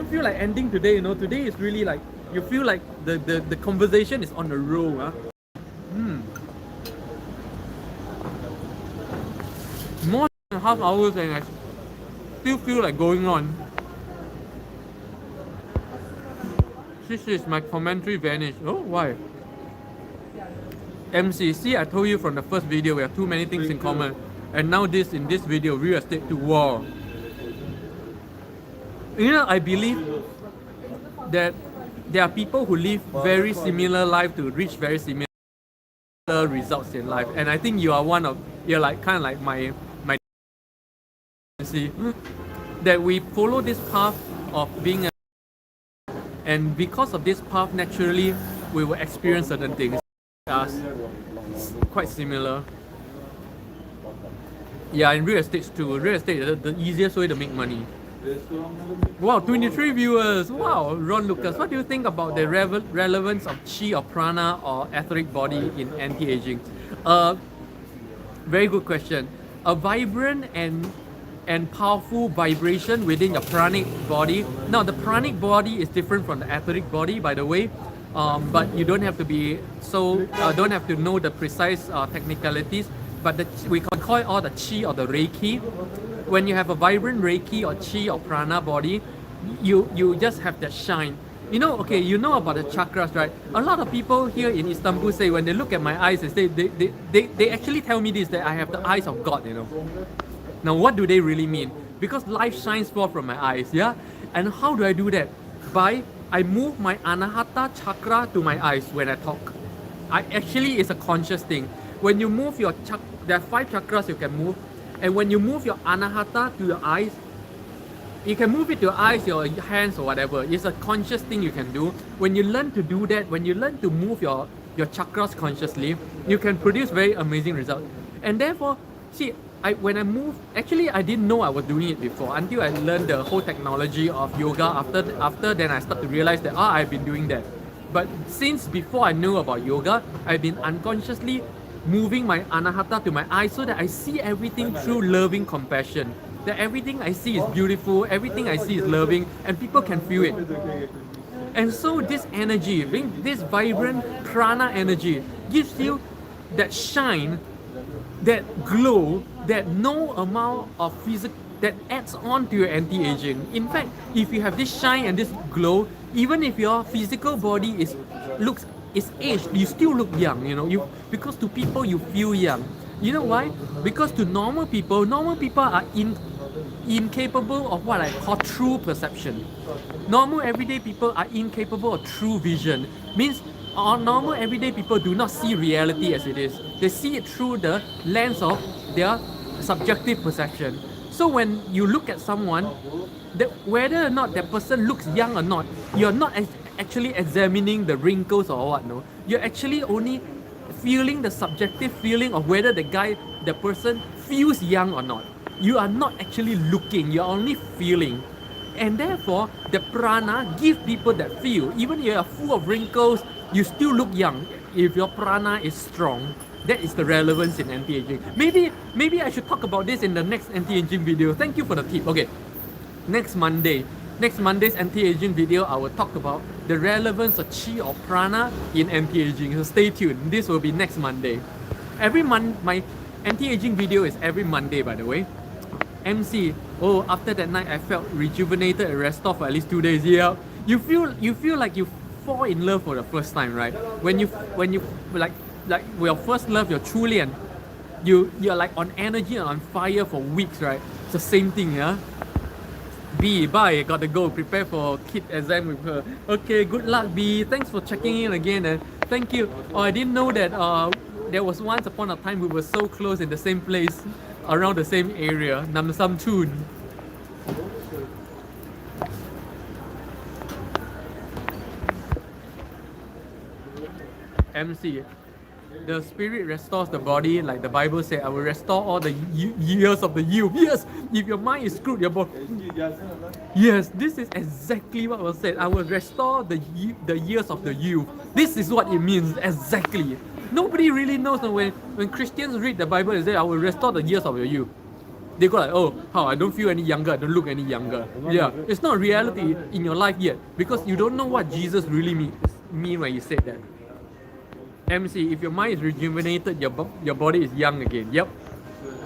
feel like ending today, Today is really like, you feel like the conversation is on the roll, huh? More than half hours and I still feel like going on. This is my commentary vanished. Oh, why? MCC, I told you from the first video, we have too many things in common. And now in this video, real estate to war. I believe that there are people who live very similar life to reach very similar results in life. And I think you're like kind of like my see that we follow this path of being and because of this path, naturally we will experience certain things. Quite similar. Yeah, in real estate too. Real estate is the easiest way to make money. Wow, 23 viewers. Wow, Ron Lucas, what do you think about the relevance of chi or prana or etheric body in anti-aging? Very good question. A vibrant and powerful vibration within the pranic body. Now, the pranic body is different from the etheric body, by the way. But you don't have to be don't have to know the precise technicalities. But we can call it all the chi or the reiki. When you have a vibrant reiki or chi or prana body, you just have that shine. You know, okay, you know about the chakras, right? A lot of people here in Istanbul say when they look at my eyes, they actually tell me this, that I have the eyes of God, you know. Now, what do they really mean? Because life shines forth from my eyes, yeah? And how do I do that? I move my anahata chakra to my eyes when I talk. Actually, it's a conscious thing. When you move your there are 5 chakras you can move, and when you move your anahata to your eyes, you can move it to your eyes, your hands, or whatever. It's a conscious thing you can do. When you learn to do that, when you learn to move your chakras consciously, you can produce very amazing results. And therefore, see, when I move, actually I didn't know I was doing it before until I learned the whole technology of yoga. After then I start to realize that I've been doing that. But since before I knew about yoga, I've been unconsciously moving my anahata to my eyes so that I see everything through loving compassion. That everything I see is beautiful, everything I see is loving, and people can feel it. And so this energy, this vibrant prana energy, gives you that shine, that glow, that no amount of physical that adds on to your anti-aging. In fact, if you have this shine and this glow, even if your physical body is aged, you still look young. You know, because to people you feel young. You know why? Because to normal people are incapable of what I call true perception. Normal everyday people are incapable of true vision. Means normal everyday people do not see reality as it is. They see it through the lens of their subjective perception. So when you look at someone, whether or not that person looks young or not, you're not actually examining the wrinkles or what, no. You're actually only feeling the subjective feeling of whether the person feels young or not. You are not actually looking, you're only feeling. And therefore, the prana gives people that feel. Even if you are full of wrinkles, you still look young if your prana is strong. That is the relevance in anti-aging. Maybe I should talk about this in the next anti-aging video. Thank you for the tip. Okay, next Monday's anti-aging video, I will talk about the relevance of chi or prana in anti-aging. So stay tuned. This will be next Monday. My anti-aging video is every Monday, by the way. MC, after that night I felt rejuvenated and restored for at least 2 days. Yeah, you feel like you fall in love for the first time, right? When you like your first love, your truly, and you're like on energy and on fire for weeks, right? It's the same thing, yeah. B, bye, gotta go, prepare for kid exam with her. Okay, good luck, B. Thanks for checking in again, and thank you. I didn't know that there was once upon a time we were so close in the same place, around the same area, Nam Sam Chun. MC, the spirit restores the body, like the Bible said, I will restore all the years of the youth. Yes, if your mind is screwed, your body. Yes, this is exactly what was said. I will restore the years of the youth. This is what it means, exactly. Nobody really knows when Christians read the Bible and say, I will restore the years of your youth. They go like, how, I don't feel any younger, I don't look any younger. Yeah, it's not reality in your life yet, because you don't know what Jesus really mean when you said that. MC, if your mind is rejuvenated, your body is young again. Yep.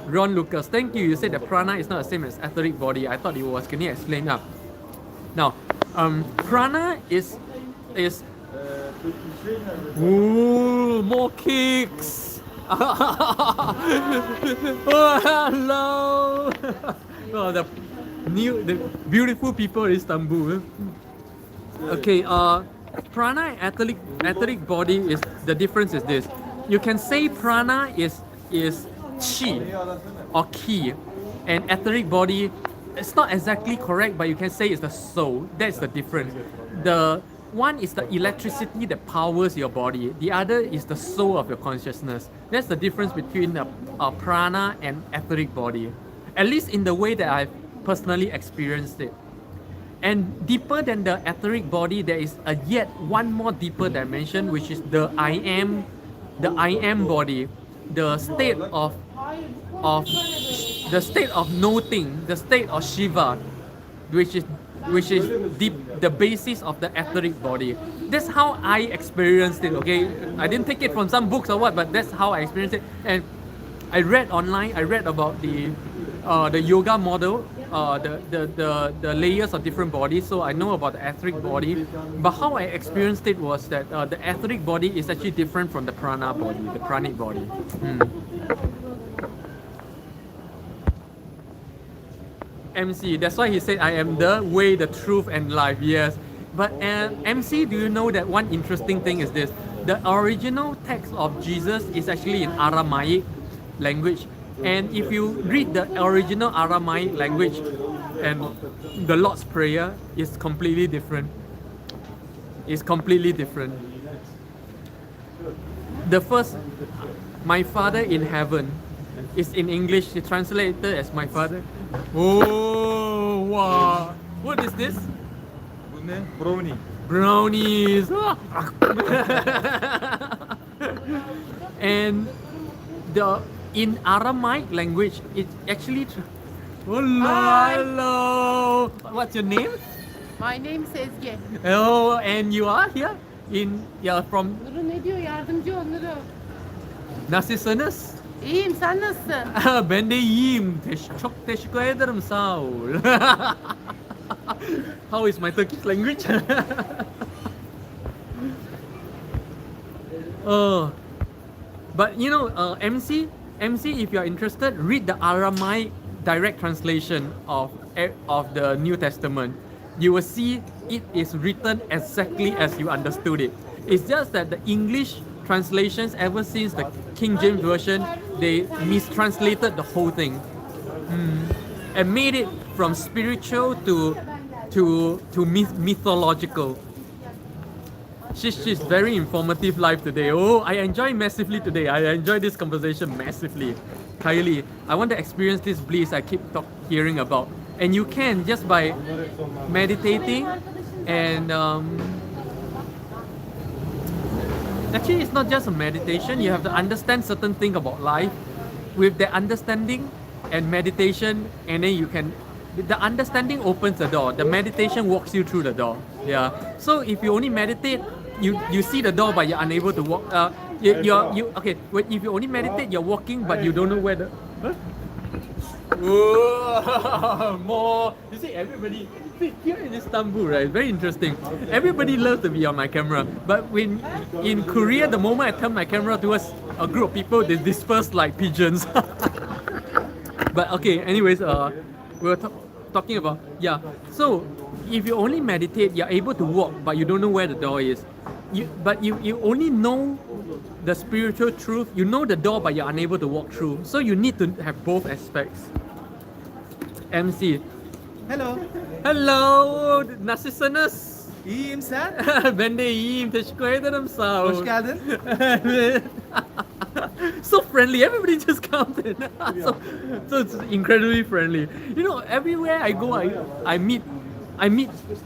Ron Lucas, thank you. You said that prana is not the same as etheric body. I thought it was. Can you explain that? Now, prana is more kicks. Oh, hello. Oh, the beautiful people in Istanbul. Okay, prana and etheric body is the difference is this. You can say prana is chi or ki, and etheric body, it's not exactly correct, but you can say it's the soul. That's the difference. The one is the electricity that powers your body. The other is the soul of your consciousness. That's the difference between the prana and etheric body. At least in the way that I've personally experienced it. And deeper than the etheric body, there is a yet one more deeper dimension, which is the I am body, the state of nothing, the state of Shiva, which is the basis of the etheric body. That's how I experienced it. Okay, I didn't take it from some books or what, but that's how I experienced it. And I read online. I read about the yoga model the layers of different bodies, so I know about the etheric body. But how I experienced it was that the etheric body is actually different from the prana body, the pranic body. MC, that's why he said I am the way, the truth, and life. Yes. But MC, do you know that one interesting thing is this? The original text of Jesus is actually in Aramaic language. And if you read the original Aramaic language and the Lord's Prayer is completely different. It's completely different. The first, my Father in heaven, is in English. It's translated as my Father. Oh, wow. What is this? Brownie. Brownies. And in Aramaic language, it actually. Hello. What's your name? My name is Ezgi. Oh, and you are here from. Nuru ne diyor? Yardımcı ol Nuru. Nasılsınız? İyiyim, sen nasılsın? Ben de iyiyim. Çok teşekkür ederim, sağ ol. How is my Turkish language? But you know, MC, if you are interested, read the Aramaic direct translation of the New Testament. You will see it is written exactly as you understood it. It's just that the English translations, ever since the King James Version, they mistranslated the whole thing and made it from spiritual to mythological. She's very informative live today. Oh, I enjoy massively today. I enjoy this conversation massively. Kylie, I want to experience this bliss I keep hearing about. And you can just by meditating and actually it's not just a meditation. You have to understand certain things about life. With the understanding and meditation, and then you can, the understanding opens the door. The meditation walks you through the door. Yeah. So if you only meditate, you see the door but you're unable to walk. Okay. If you only meditate, you're walking but you don't know where the. Huh? Whoa, more. You see, everybody here in Istanbul, right? Very interesting. Everybody loves to be on my camera, but when in Korea, the moment I turn my camera towards a group of people, they disperse like pigeons. But okay, anyways, we were talking about So if you only meditate, you're able to walk, but you don't know where the door is. You only know the spiritual truth. You know the door, but you're unable to walk through. So you need to have both aspects. MC. Hello. Hello. Nasılsınız? İyiyim sen? Ben de iyiyim. Teşekkür ederim, sağ ol. Hoş geldin. So friendly. Everybody just comes in. So it's incredibly friendly. You know, everywhere I go, I meet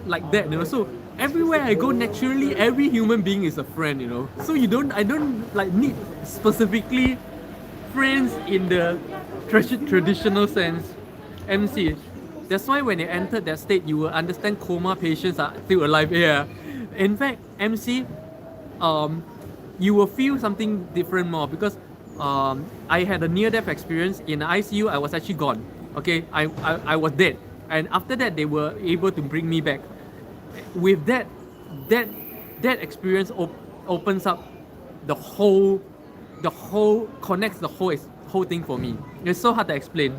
like that. You know, so everywhere I go, naturally, every human being is a friend. You know, so I don't like need specifically friends in the traditional sense. MC. That's why when you enter that state, you will understand coma patients are still alive. Yeah. In fact, MC, you will feel something different more because I had a near-death experience in the ICU. I was actually gone. Okay, I was dead, and after that they were able to bring me back. With that experience opens up the whole connects the whole thing for me. It's so hard to explain.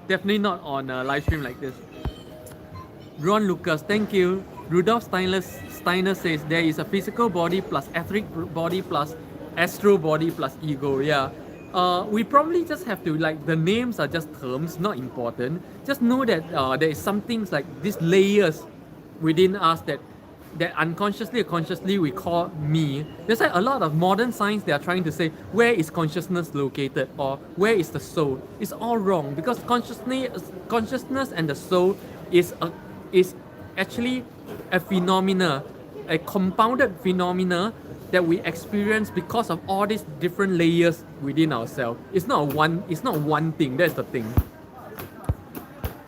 Definitely not on a live stream like this. Ron Lucas, thank you. Rudolf Steiner says there is a physical body plus etheric body plus astral body plus ego. Yeah. We probably just have to, like, the names are just terms, not important. Just know that there is some things like these layers within us that unconsciously or consciously we call me. There's like a lot of modern science, they are trying to say where is consciousness located or where is the soul. It's all wrong because consciousness and the soul is actually a phenomena, a compounded phenomena that we experience because of all these different layers within ourselves. It's not one thing. That's the thing.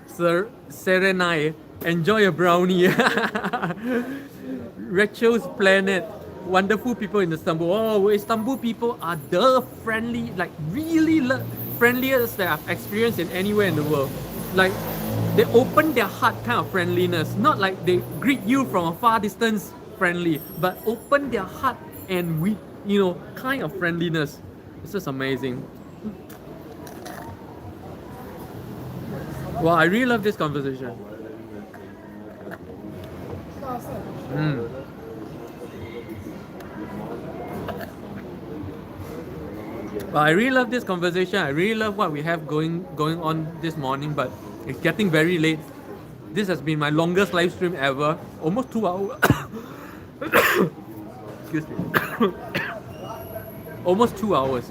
Sir Serenai, enjoy a brownie. Rachel's Planet, wonderful people in Istanbul. Oh, Istanbul people are the friendly, like really friendliest that I've experienced in anywhere in the world. Like they open their heart kind of friendliness, not like they greet you from a far distance friendly, but open their heart and we, kind of friendliness. It's just amazing. Wow, I really love this conversation. Well, I really love this conversation. I really love what we have going on this morning, but it's getting very late. This has been my longest live stream ever, almost 2 hours. Excuse me. Almost 2 hours.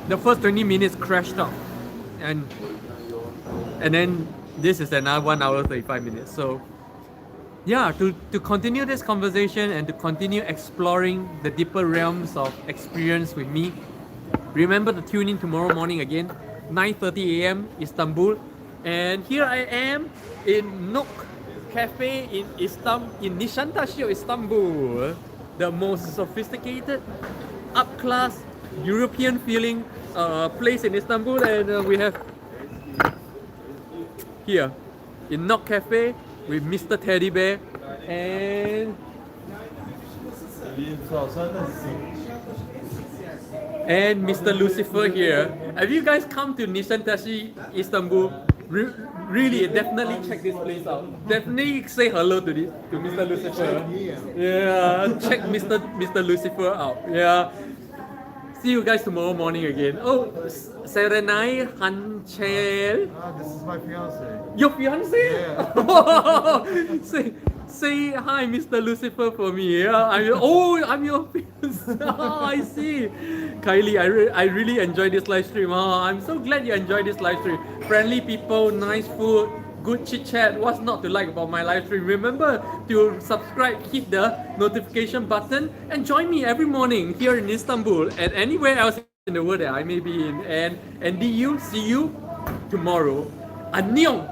The first 20 minutes crashed out, and then this is another 1 hour 35 minutes. So yeah, to continue this conversation and to continue exploring the deeper realms of experience with me, remember to tune in tomorrow morning again, 9:30 a.m. Istanbul. And here I am in Nook Cafe in Nişantaşı, Istanbul. The most sophisticated, up-class, European feeling place in Istanbul. And we have here in Nook Cafe with Mr. Teddy Bear and Mr. Lucifer here. Have you guys come to Nişantaşı, Istanbul? Really, definitely check this place out. Definitely say hello to Mr. Lucifer. Yeah, check Mr. Lucifer out. Yeah. See you guys tomorrow morning again. Oh, Serenai Hanchel. This is my fiance. Your fiance? Yeah. Say hi, Mr. Lucifer, for me. Yeah, I'm your fiance. Oh, I see. Kylie, I really enjoyed this live stream. Oh, I'm so glad you enjoyed this live stream. Friendly people, nice food, good chit chat. What's not to like about my live stream? Remember to subscribe, hit the notification button, and join me every morning here in Istanbul and anywhere else in the world that I may be in. And DU, see you tomorrow. Annyeong!